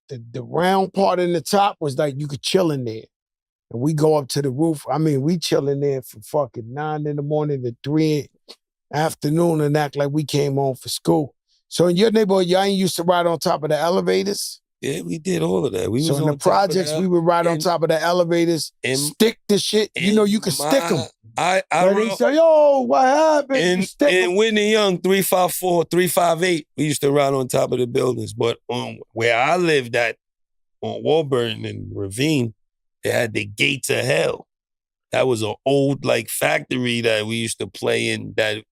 the round part in the top was like you could chill in there. And we go up to the roof. I mean, we chill in there from fucking 9 in the morning to 3 afternoon and act like we came home for school. So in your neighborhood, y'all ain't used to ride on top of the elevators? Yeah, we did all of that. We so was in on the projects, we would ride on top of the elevators, stick the shit. You know, you could stick them. They say, yo, what happened? In Whitney Young, 354, 358, we used to ride on top of the buildings. But where I lived at, on Warburton and Ravine, they had the Gates of Hell. That was an old like factory that we used to play in that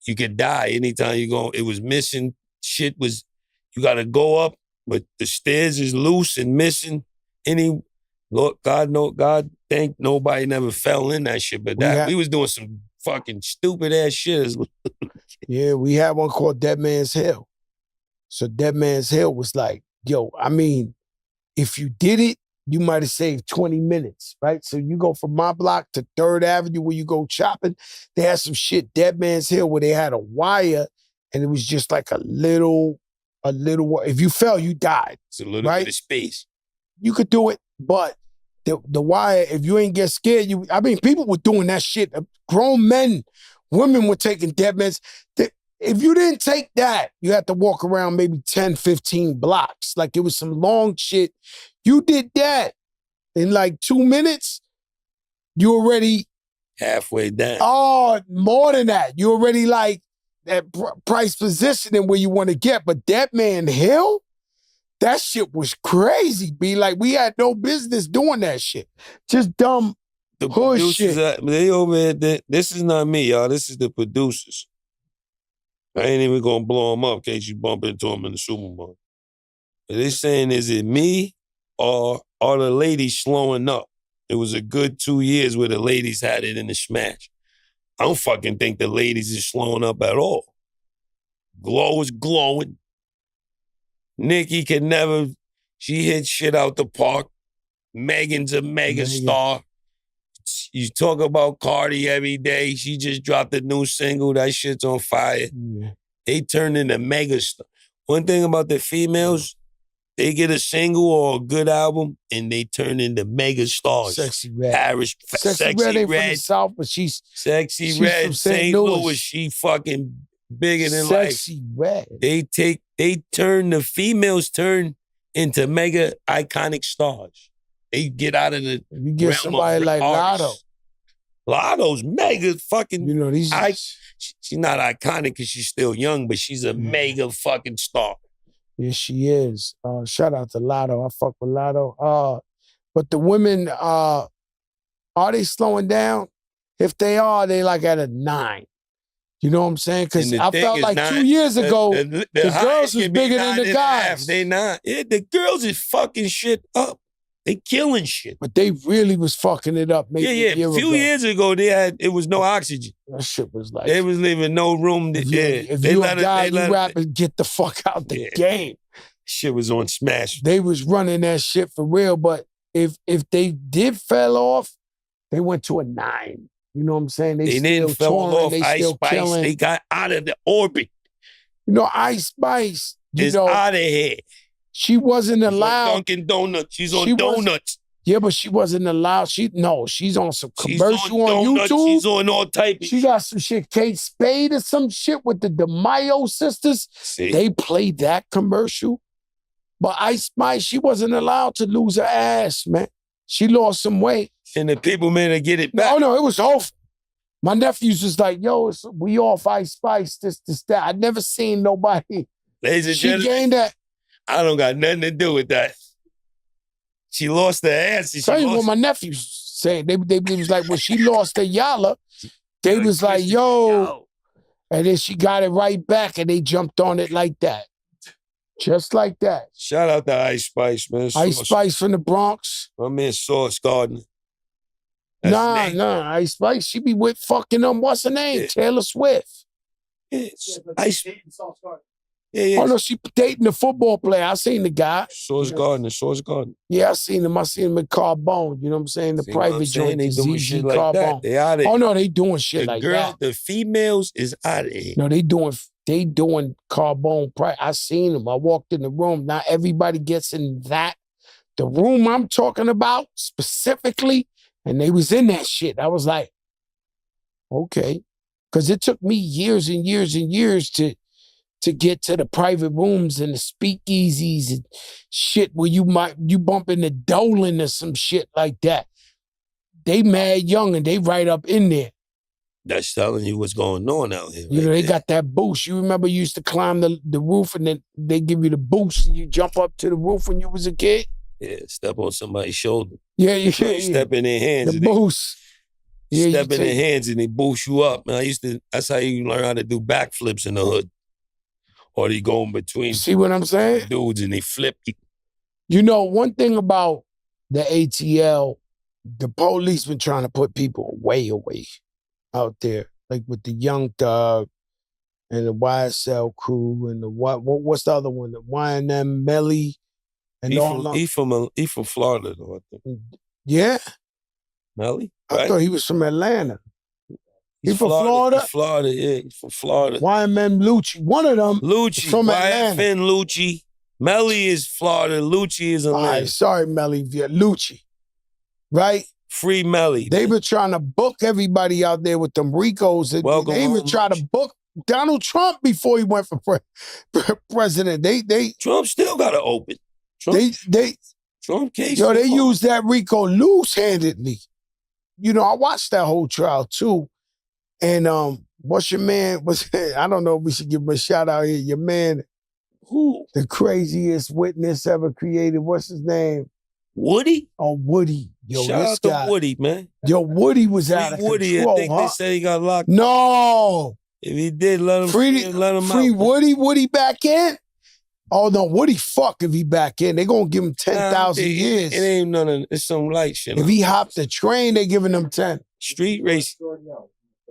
you could die anytime you go. It was missing. Shit was, you got to go up, but the stairs is loose and missing. Lord, God thank nobody never fell in that shit. But we was doing some fucking stupid ass shit. Yeah, we had one called Dead Man's Hill. So Dead Man's Hill was like, yo, I mean, if you did it, you might have saved 20 minutes, right? So you go from my block to 3rd Avenue where you go shopping. They had some shit, Dead Man's Hill, where they had a wire and it was just like a little. If you fell, you died. It's a little right? bit of space. You could do it, but the wire, if you ain't get scared, people were doing that shit. Grown men, women were taking dead men. If you didn't take that, you had to walk around maybe 10, 15 blocks. Like it was some long shit. You did that in like 2 minutes, you already halfway down. Oh, more than that. You already like at price positioning where you want to get. But that man Hill, that shit was crazy. Like we had no business doing that shit. Just dumb the hood producers, shit. They over there. This is not me, y'all. This is the producers. I ain't even gonna blow them up in case you bump into them in the supermarket. But they saying, is it me or are the ladies slowing up? It was a good 2 years where the ladies had it in the smash. I don't fucking think the ladies is slowing up at all. Glow is glowing. Nikki can never, she hit shit out the park. Megan's a mega star. You talk about Cardi every day. She just dropped a new single. That shit's on fire. Yeah. They turn into mega star. One thing about the females, they get a single or a good album and they turn into mega stars. Sexy Red. Paris, Sexy Red ain't from the South, but she's Sexy Red from St. Louis. She fucking bigger than Sexy life. Red. The females turn into mega iconic stars. They get out of the You get realm somebody of like artists. Lotto's mega fucking. these. She's not iconic because she's still young, but she's a mega fucking star. Yes, she is. Shout out to Lotto. I fuck with Lotto. But the women, are they slowing down? If they are, they like at a 9. You know what I'm saying? Because I felt like 2 years ago, the girls was bigger than the guys. They not. Yeah, the girls is fucking shit up. They killing shit. But they really was fucking it up maybe a year ago. A few years ago, it was no oxygen. That shit was like... They was leaving no room. If you a guy, you rapping, get the fuck out the game. Shit was on smash. They was running that shit for real, but if they did fell off, they went to a 9. You know what I'm saying? They didn't still fall touring, off. they Ice still Spice, killing. they got out of the orbit. You know, Ice Spice, is out of here. She wasn't allowed. She's on Dunkin' Donuts. She's on donuts. Yeah, but she wasn't allowed. She's on some commercial on donuts, YouTube. She's on all type of She got some shit, Kate Spade or some shit with the DeMaio sisters. See? They played that commercial. But Ice Spice, she wasn't allowed to lose her ass, man. She lost some weight. And the people made her get it back. No, it was over. My nephews was like, yo, we off Ice Spice, this, that. I never seen nobody. Ladies and gentlemen, she gained that. I don't got nothing to do with that. She lost her ass. Tell you what my nephews saying. They was like, when she lost her yalla, they was like, yo. And then she got it right back and they jumped on it like that. Just like that. Shout out to Ice Spice, man. Ice Spice from the Bronx. My man Sauce Gardner. Nah. Ice Spice, she be with fucking what's her name? Yeah. Taylor Swift. It's Ice. Yeah. Oh no, she dating the football player. I seen the guy. Sauce Gardner. Yeah, I seen him in Carbone. You know what I'm saying? The private joint. They doing shit like Carbone. that. They out of here. Oh no, they doing shit like that. The females is out of here. No, they doing Carbone. I seen them. I walked in the room. Not everybody gets in that. The room I'm talking about specifically, and they was in that shit. I was like, okay. Because it took me years and years and years to get to the private rooms and the speakeasies and shit where you bump into Dolan or some shit like that. They mad young and they right up in there. That's telling you what's going on out here. You know, they got that boost. You remember you used to climb the roof and then they give you the boost and you jump up to the roof when you was a kid? Yeah, step on somebody's shoulder. Yeah. Step in their hands. The boost. Step in their hands and they boost you up. Man, that's how you learn how to do backflips in the hood. Or they go in between. See what I'm saying? Dudes and they flip. You know, one thing about the ATL, the police been trying to put people way away out there. Like with the Young Thug and the YSL crew and the what's the other one? The YNM Melly and he from Florida though, I think. Yeah? Melly? I thought he was from Atlanta. He from Florida? He's Florida, yeah. He's from Florida. YMN Lucci. One of them Lucci. is from Atlanta. YFN Lucci. Melly is Florida. Lucci is Atlanta. All right, sorry, Melly. Lucci. Right? Free Melly. They been trying to book everybody out there with them Ricos. Welcome they even home, tried to book Donald Trump before he went for president. Trump still got to open. Trump case. They used that Rico loose-handedly. You know, I watched that whole trial too. And what's your man? I don't know if we should give him a shout out here. Your man, who? The craziest witness ever created. What's his name? Woody? Oh, Woody. Yo, shout this out to guy, Woody, man. Yo, Woody was out of Woody, control. I think they said he got locked. No. If he did, let him free out. Woody back in? Oh, no, Woody fuck if he back in. They gonna give him 10,000 years. It ain't none of it's some light shit. If he hopped the train, they giving him 10. Street racing.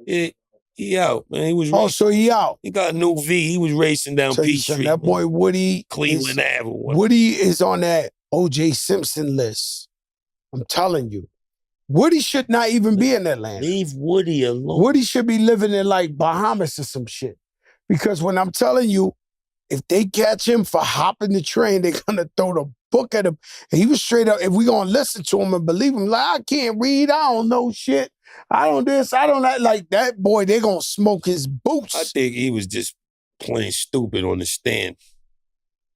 Yeah, he out, man. He was racing. So he out. He got a new V. He was racing down P Street. That boy Woody. Cleveland Avenue. Woody is on that O.J. Simpson list. I'm telling you. Woody should not even be in Atlanta. Leave Woody alone. Woody should be living in like Bahamas or some shit. Because when I'm telling you, if they catch him for hopping the train, they're gonna throw the book at him. And he was straight up, if we gonna listen to him and believe him, like, I can't read, I don't know shit. I don't this, I don't that. Like that boy, they gonna smoke his boots. I think he was just plain stupid on the stand.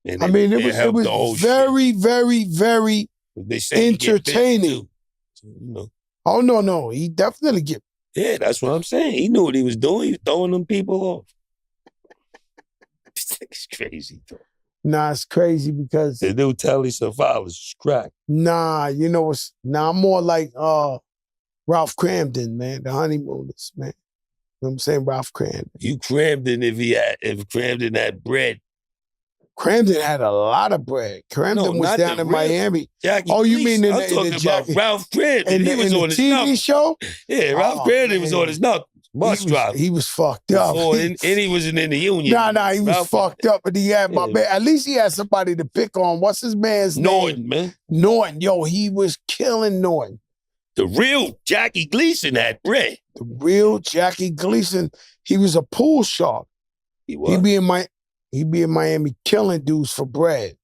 And it was very, very, very entertaining. You know. Oh, no. He definitely get. Yeah, that's what I'm saying. He knew what he was doing. He was throwing them people off. It's crazy, though. Nah, it's crazy because the new Telly Savalas is crack. Nah, you know I'm more like Ralph Cramden, man, the honeymooners, man. You know what I'm saying? Ralph Cramden. You Cramden if Cramden had bread. Cramden had a lot of bread. Cramden was down in Miami. Jackie you mean in I'm talking about Ralph Cramden. He was on his TV show? Yeah, Ralph Cramden was on his knuckles. Bus driver. He was fucked up. And he wasn't in the union. Nah, he was fucked up. But he had my man. At least he had somebody to pick on. What's his man's name? Norton, man. Norton. Yo, he was killing Norton. The real Jackie Gleason had bread. The real Jackie Gleason. He was a pool shark. He was. He be in Miami killing dudes for bread.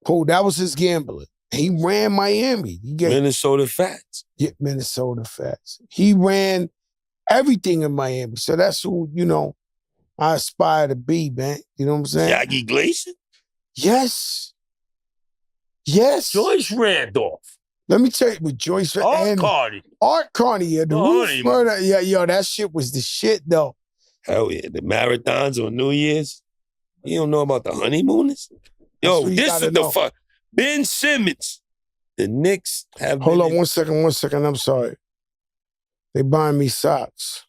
Cool, that was his gambling. He ran Miami. Minnesota Fats. Yeah, Minnesota Fats. He ran everything in Miami. So that's who, I aspire to be, man. You know what I'm saying? Jackie Gleason? Yes. Joyce Randolph. Let me tell you, with Joyce and Art Carney, yeah, the roof murder. Yeah, yo, that shit was the shit, though. Hell yeah, the marathons on New Year's. You don't know about the honeymooners? Yo, this is the fuck. Ben Simmons. The Knicks have Hold on, one second. I'm sorry. They buying me socks.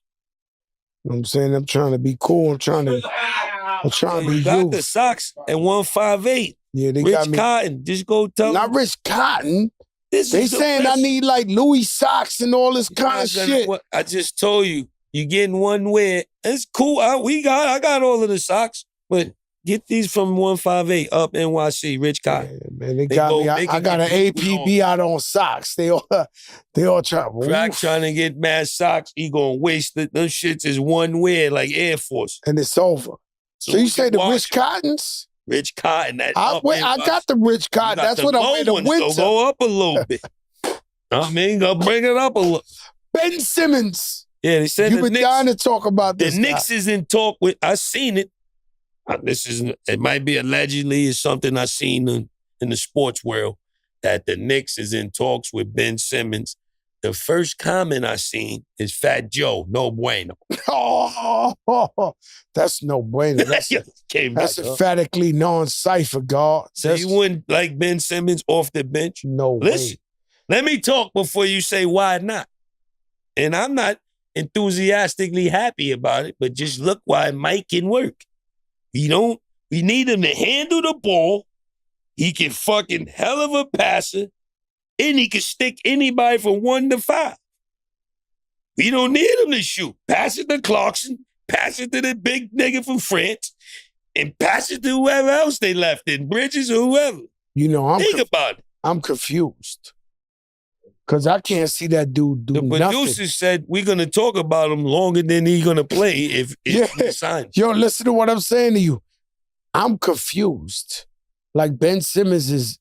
You know what I'm saying? I'm trying to be cool. I'm trying to be got you. the socks at 158. Yeah, they Rich got me. Cotton. Just go tell them. Not Rich Cotton. They saying I need like Louis socks and all this kind of shit. I just told you, you getting one wear. It's cool. I got all of the socks, but get these from 158 up NYC, Rich Cotton. Yeah, man, they got me. I got an APB out on socks. They all try. Crack trying to get mad socks. He gonna waste it. Those shits is one wear like Air Force, and it's over. So you say the Rich Cottons? Rich Cotton. I got the Rich Cotton. That's what I wear the winter. So go up a little bit. I mean, go bring it up a little. Ben Simmons. Yeah, they said you've been dying to talk about this. The Knicks is in talk with. I seen it. It might be allegedly is something I seen in the sports world that the Knicks is in talks with Ben Simmons. The first comment I seen is Fat Joe, no bueno. Oh, that's no bueno. That's emphatically non-cipher, God. So you wouldn't like Ben Simmons off the bench? No Listen, let me talk before you say why not. And I'm not enthusiastically happy about it, but just look why Mike can work. We need him to handle the ball. He can fucking hell of a passer. And he can stick anybody from 1 to 5. We don't need him to shoot. Pass it to Clarkson. Pass it to the big nigga from France. And pass it to whoever else they left in, Bridges or whoever. Think about it. I'm confused. Because I can't see that dude do The nothing. producer said we're gonna talk about him longer than he's gonna play if Yeah. we sign. Yo, listen to what I'm saying to you. I'm confused. Like Ben Simmons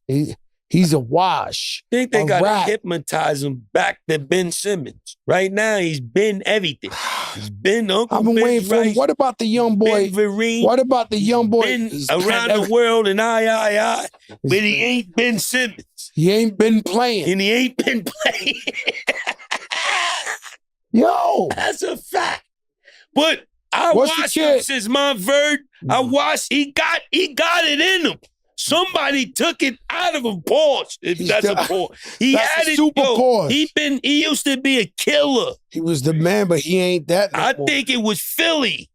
he's a wash. I think they a gotta rat. hypnotize him back to Ben Simmons. Right now, he's been everything. He's been Uncle I've been Ben waiting for him. Rice, What about the young boy? Ben Vereen. What about the young boy? Been He's around been the world and I. But he ain't Ben Simmons. He ain't been playing. And he ain't been playing. Yo. That's a fact. But I What's the watched him kid? since Montverde. I watched, he got it in him. Somebody took it out of him. Pause. If that's a pause. He That's had a it. super pause. He used to be a killer. He was the man, but he ain't that no I more. think it was Philly.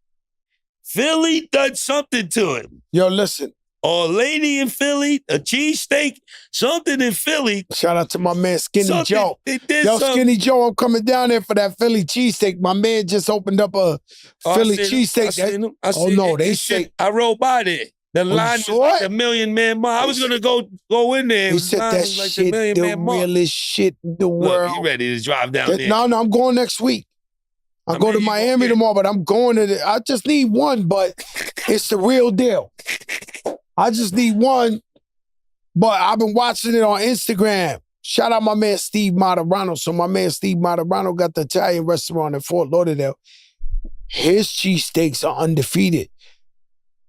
Philly done something to him. Yo, listen. Or a lady in Philly, a cheesesteak, something in Philly. Shout out to my man Skinny Joe. They did Yo, something. Skinny Joe, I'm coming down there for that Philly cheesesteak. My man just opened up a Philly cheesesteak. Oh no, they say I rode by there. The line was saw like it? a Million Man Mark. I was gonna go in there. he said that like shit the realest shit in the Look, world. he ready to drive down there. No, I'm going next week. I'm going to Miami tomorrow, but I'm going to I just need one, but it's the real deal. I just need one, but I've been watching it on Instagram. Shout out my man Steve Materano. So my man Steve Materano got the Italian restaurant in Fort Lauderdale. His cheesesteaks are undefeated.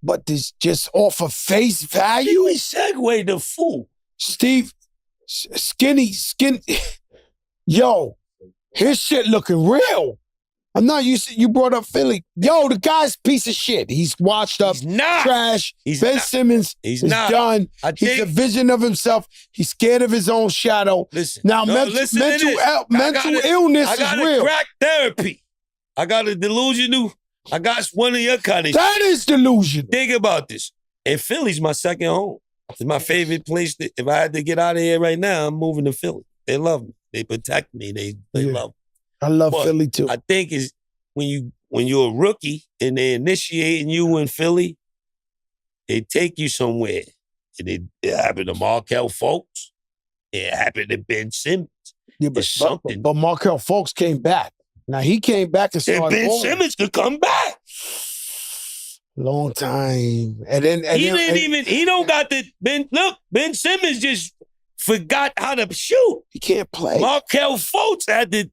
But this just off of face value. We segue the fool. Steve, skinny. Yo, his shit looking real. I'm not used to, you brought up Philly. Yo, the guy's a piece of shit. He's washed up, He's not. trash. He's Ben not. Simmons He's is not. done. I He's think- a vision of himself. He's scared of his own shadow. Listen. Now, No, listen to mental this. illness I is got real. crack therapy. I got a delusional. I got one of your kind of That is delusion. Think about this. And Philly's my second home. It's my favorite place. If I had to get out of here right now, I'm moving to Philly. They love me. They protect me. They Yeah. love me. I love But Philly too. I think is when you're a rookie and they're initiating you in Philly, they take you somewhere. And it happened to Markel Fultz. It happened to Ben Simmons. Yeah, It's something. but Markel Fultz came back. Now he came back and And started Ben balling. Simmons could come back. Long time. And then He don't got the Ben Simmons just forgot how to shoot. he can't play. Markel Fultz had to.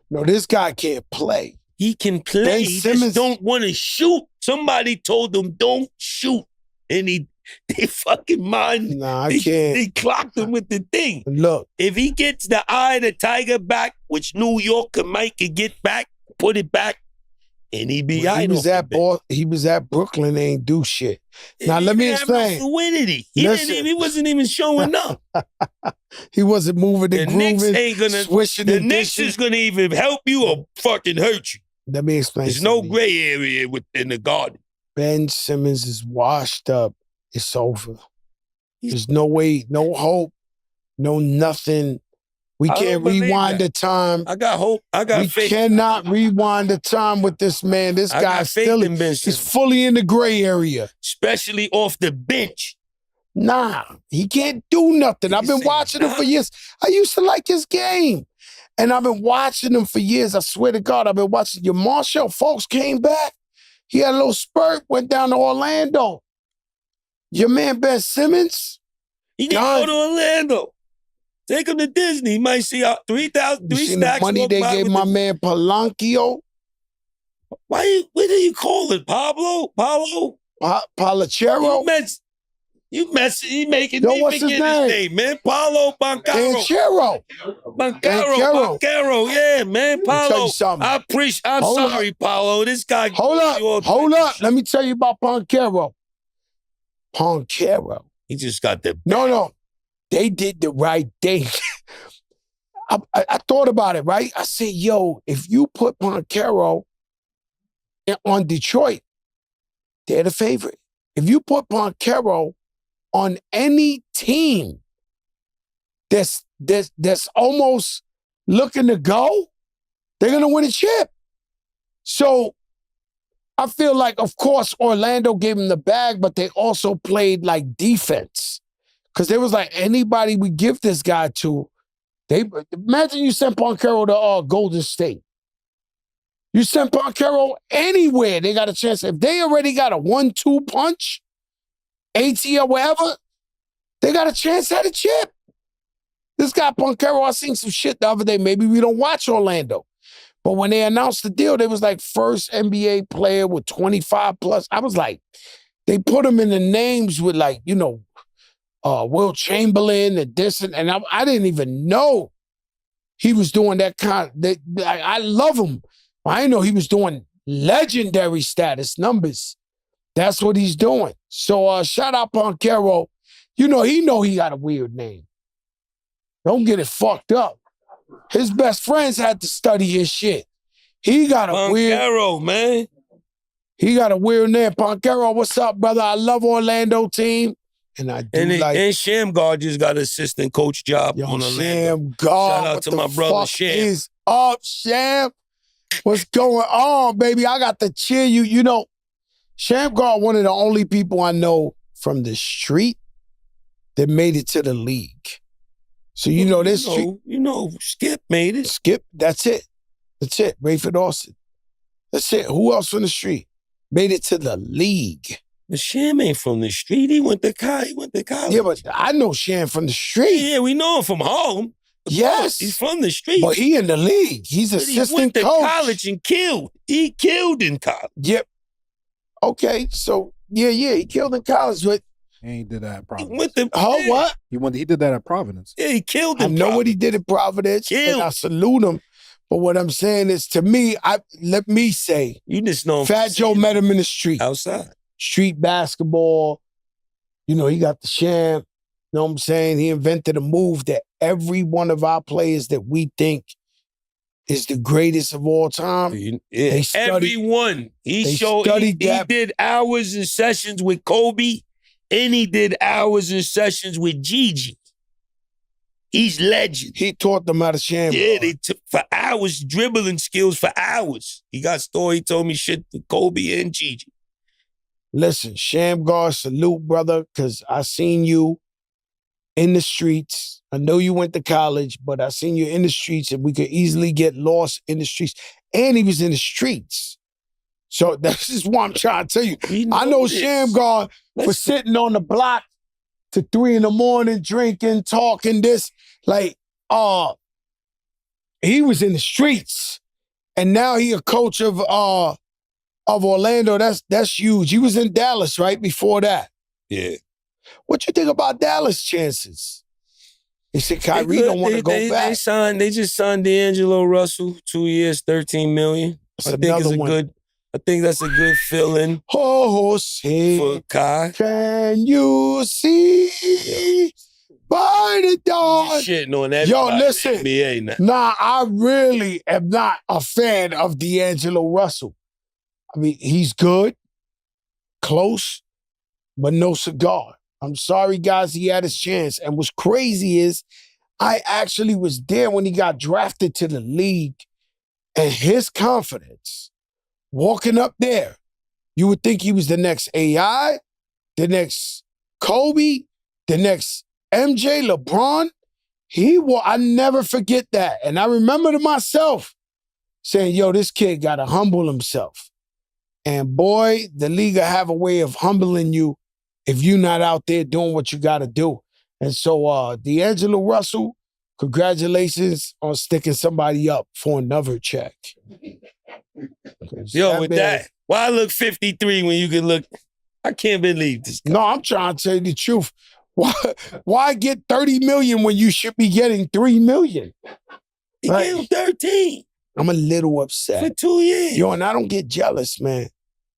No, this guy can't play. He can play. Ben He Simmons- just don't want to shoot. Somebody told him don't shoot, and they fucking mind. Nah, I can't. They clocked him with the thing. Look, If he gets the eye of the tiger back, which New York might could get back, put it back, and he be he was at Brooklyn, they ain't do shit. Now let me explain. Fluidity. Listen. He wasn't even showing up. He wasn't moving The and Knicks grooving, ain't gonna. swishing The and Knicks dishing. is gonna even help you or fucking hurt you. Let me explain. There's no something. gray area within the garden. Ben Simmons is washed up. It's over. There's no way, no hope, no nothing. We I can't don't believe rewind that. the time. I got hope. I got We faith. cannot rewind the time with this man. This I guy got faith still in Ben is Simmons. fully in the gray area. Especially off the bench. Nah, he can't do nothing. I've been say watching him nah? for years. I used to like his game. And I've been watching him for years. I swear to God, I've been watching. Your Marshall folks came back. He had a little spurt, went down to Orlando. Your man Ben Simmons. He can Done. go to Orlando. Take him to Disney. He might see 3,000, You three seen the stacks. money walk they by gave with my the- man Polanco, What do you call it? Pablo? Palachero, You making Yo, me what's his forget his name, man. Paulo Bancaro. Banchero. Bancaro. Yeah, man. me tell Paulo. you something. I'm Hold sorry, Paulo. This guy. Hold up. Let me tell you about Poncaro. He just got the. No. They did the right thing. I thought about it, right? I said, yo, if you put Poncaro on Detroit, they're the favorite. If you put Poncaro on any team that's almost looking to go, they're going to win a chip. So I feel like, of course, Orlando gave him the bag, but they also played like defense. Because they was like, anybody we give this guy to, Imagine you sent Pancaro to Golden State. You send Pancaro anywhere, they got a chance. If they already got a 1-2 punch, ATL, wherever, they got a chance at a chip. This guy Pancaro, I seen some shit the other day. Maybe we don't watch Orlando. But when they announced the deal, they was like first NBA player with 25 plus. I was like, they put him in the names with like, Will Chamberlain and this and I didn't even know he was doing that kind. I love him. I didn't know he was doing legendary status numbers. That's what he's doing. So shout out Pancaro. He got a weird name. Don't get it fucked up. His best friends had to study his shit. He got a weird... Pancaro, man. He got a weird name. Pancaro, what's up, brother? I love Orlando team. And I do and Shamgar just got an assistant coach job on Orlando. Shamgar. Shout out to my brother, Sham. Is up, Sham? What's going on, baby? I got to cheer you. Shamgar, one of the only people I know from the street that made it to the league. So this street. Skip made it. Skip, that's it. Rayford Austin. That's it. Who else from the street made it to the league? But Sham ain't from the street. He went to college. Yeah, but I know Sham from the street. Yeah, we know him from home. Yes. He's from the street. But he in the league. He's assistant coach. He went to college and killed. He killed in college. Yep. Okay, so, he killed in college, but... And he did that at Providence. He went to... what? He did that at Providence. Yeah, he killed in Providence. I know what he did at Providence, and I salute him. But what I'm saying is, to me, let me say... You just know... Fat Joe met him in the street. Outside. Street basketball. He got the Sham. You know what I'm saying? He invented a move that every one of our players that we think is the greatest of all time. They studied, everyone. He did hours and sessions with Kobe, and he did hours and sessions with Gigi. He's legend. He taught them how to Sham. Yeah, they took for hours, dribbling skills for hours. He told me shit for Kobe and Gigi. Listen, Shamgar, salute, brother, because I seen you in the streets. I know you went to college, but I seen you in the streets, and we could easily get lost in the streets. And he was in the streets. So this is what I'm trying to tell you. I know Shamgar for sitting on the block to 3 a.m, drinking, talking this. Like, he was in the streets. And now he a coach of Orlando. That's huge. He was in Dallas right before that. Yeah. What you think about Dallas chances? They said Kyrie don't want to go back. They just signed D'Angelo Russell, 2 years, $13 million. I think that's a good fill-in for Kai. Can you see by the dawn? Shitting on that. Yo, listen. NBA now. Nah, I really am not a fan of D'Angelo Russell. I mean, he's good, close, but no cigar. I'm sorry, guys, he had his chance. And what's crazy is I actually was there when he got drafted to the league, and his confidence, walking up there, you would think he was the next AI, the next Kobe, the next MJ, LeBron. I never forget that. And I remember to myself saying, yo, this kid got to humble himself. And boy, the league will have a way of humbling you if you're not out there doing what you got to do. And so D'Angelo Russell, congratulations on sticking somebody up for another check. Yo, why look 53 when you can look? I can't believe this guy. No, I'm trying to tell you the truth. Why get 30 million when you should be getting 3 million? He gave him 13. I'm a little upset. For 2 years. Yo, and I don't get jealous, man.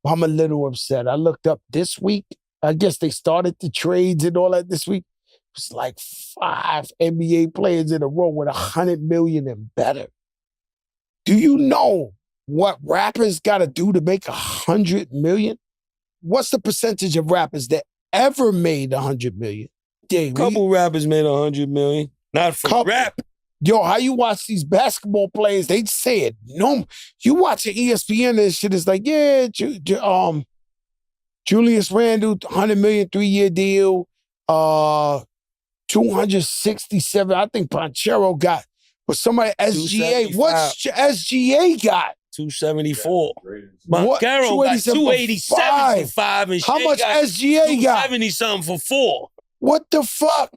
I'm a little upset. I looked up this week. I guess they started the trades and all that this week. It was like 5 NBA players in a row with 100 million and better. Do you know what rappers got to do to make 100 million? What's the percentage of rappers that ever made 100 million? Couple rappers made 100 million. Not for rap. Yo, how you watch these basketball players? They say it. No, you watch an ESPN and shit. It's like, yeah, Julius Randle, 100 million, 3-year deal. 267. I think Ponchero got, but somebody SGA. What's SGA got? 274. What? Carol got 287.5 and How Shea much got SGA got? 270 something for 4. What the fuck?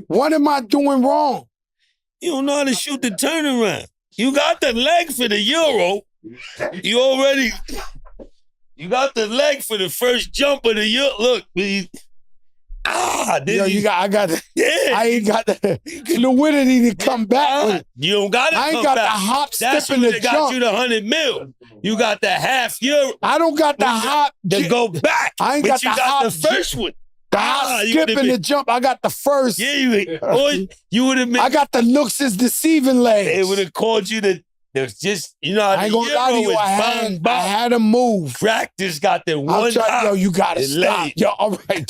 What am I doing wrong? You don't know how to shoot the turnaround. You got the leg for the Euro. You got the leg for the first jump of the Euro. Look, I got the, yeah. I ain't got the fluidity to come back with it. You don't got it. I ain't got the hop, That's step, and the got jump. you the 100 mil. You got the half Euro. I don't got the hop to go back. I ain't but got you the got hop the first one. The hop, skip, and the jump. I got the first. Yeah, you would have been. I got the looks as deceiving legs. They would have called you the. There's just, you know, I ain't gonna lie to you. I had to move. Practice got the one. Yo, you gotta stop. Yo, all right.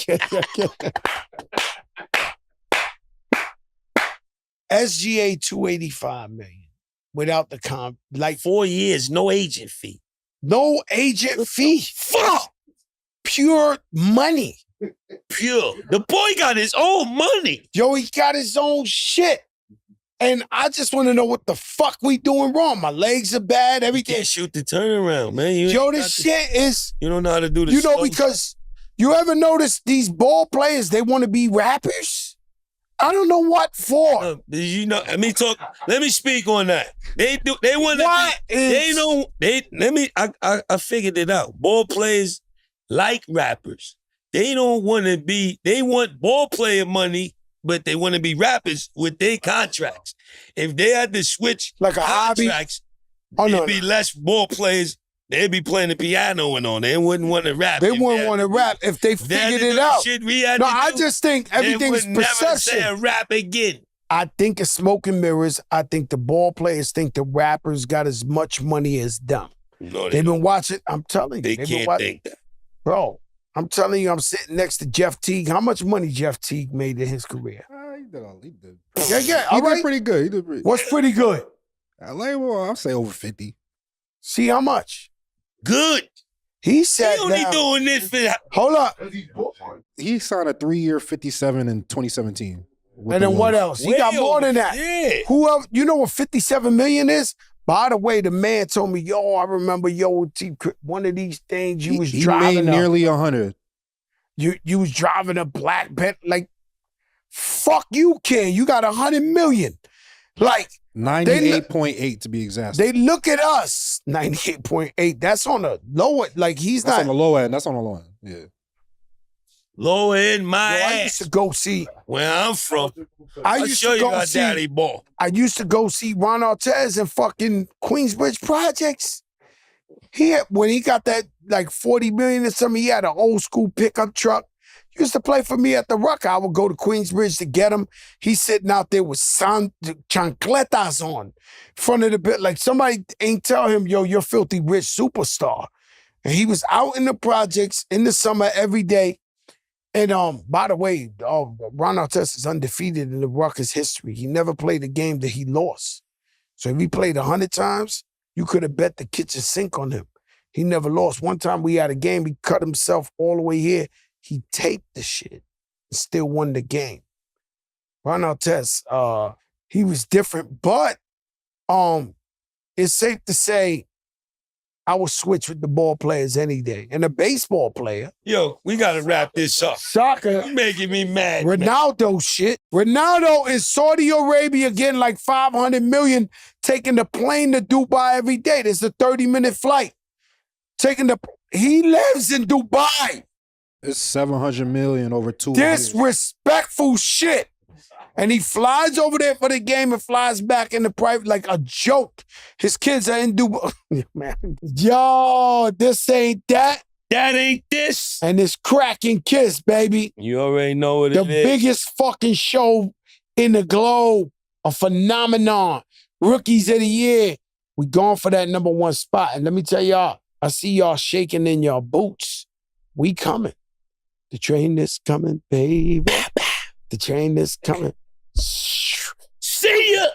SGA 285 million without the comp. Like 4 years, no agent fee. No agent fee. Fuck. Pure money. Pure. The boy got his own money. Yo, he got his own shit. And I just want to know what the fuck we doing wrong. My legs are bad, everything. You can't shoot the turnaround, man. Yo, this shit is... You don't know how to do this. You know, because you ever notice these ball players, they want to be rappers? I don't know what for. You know, let me speak on that. They want to I figured it out. Ball players like rappers. They don't want to be, they want ball player money, but they want to be rappers with their contracts. If they had to switch like a contracts, there'd be less ball players. They'd be playing the piano and on. They wouldn't want to rap. They wouldn't want to rap if they figured it out. I just think everything's perception. Never say a rap again. I think it's smoke and mirrors. I think the ball players think the rappers got as much money as them. No, they've been watching. I'm telling you. They can't think that. Bro, I'm telling you, I'm sitting next to Jeff Teague. How much money Jeff Teague made in his career? He did. Yeah. He did pretty good. What's pretty good? I'll say over 50. See how much? Good. He said only doing this for... Hold up. He signed a 3-year 57 in 2017. And then what else? He got more than that. Yeah. Who else? You know what 57 million is? By the way, the man told me, yo, I remember, one of these things you was driving. He made nearly 100. You was driving a black Bentley. Like, fuck you, kid. You got 100 million. Like 98.8 to be exact. They look at us. 98.8. That's on the lower. Like That's on the low end. That's on the low end. Yeah. Low end, my ass. I used to go see where I'm from. I'll show you my daddy ball. I used to go see Ron Artest in fucking Queensbridge Projects. When he got that like 40 million or something, he had an old school pickup truck. He used to play for me at the Ruck. I would go to Queensbridge to get him. He's sitting out there with chancletas on in front of the bit. Like somebody ain't tell him, yo, you're filthy rich superstar. And he was out in the projects in the summer every day. And by the way, Ron Artest is undefeated in the Ruckus history. He never played a game that he lost. So if he played 100 times, you could have bet the kitchen sink on him. He never lost. One time we had a game, he cut himself all the way here. He taped the shit and still won the game. Ron Artest, he was different, but it's safe to say I would switch with the ball players any day. And a baseball player. Yo, we got to wrap this up. Soccer. You're making me mad. Ronaldo man. Shit. Ronaldo in Saudi Arabia getting like 500 million, taking the plane to Dubai every day. There's a 30-minute flight. He lives in Dubai. It's 700 million over 2 years. Disrespectful shit. And he flies over there for the game and flies back in the private like a joke. His kids are in Dubai. Man. Yo, this ain't that. That ain't this. And it's Crack and Kiss, baby. You already know what it is. The biggest fucking show in the globe. A phenomenon. Rookies of the year. We going for that #1 spot. And let me tell y'all, I see y'all shaking in your boots. We coming. The train is coming, baby. The train is coming. See ya!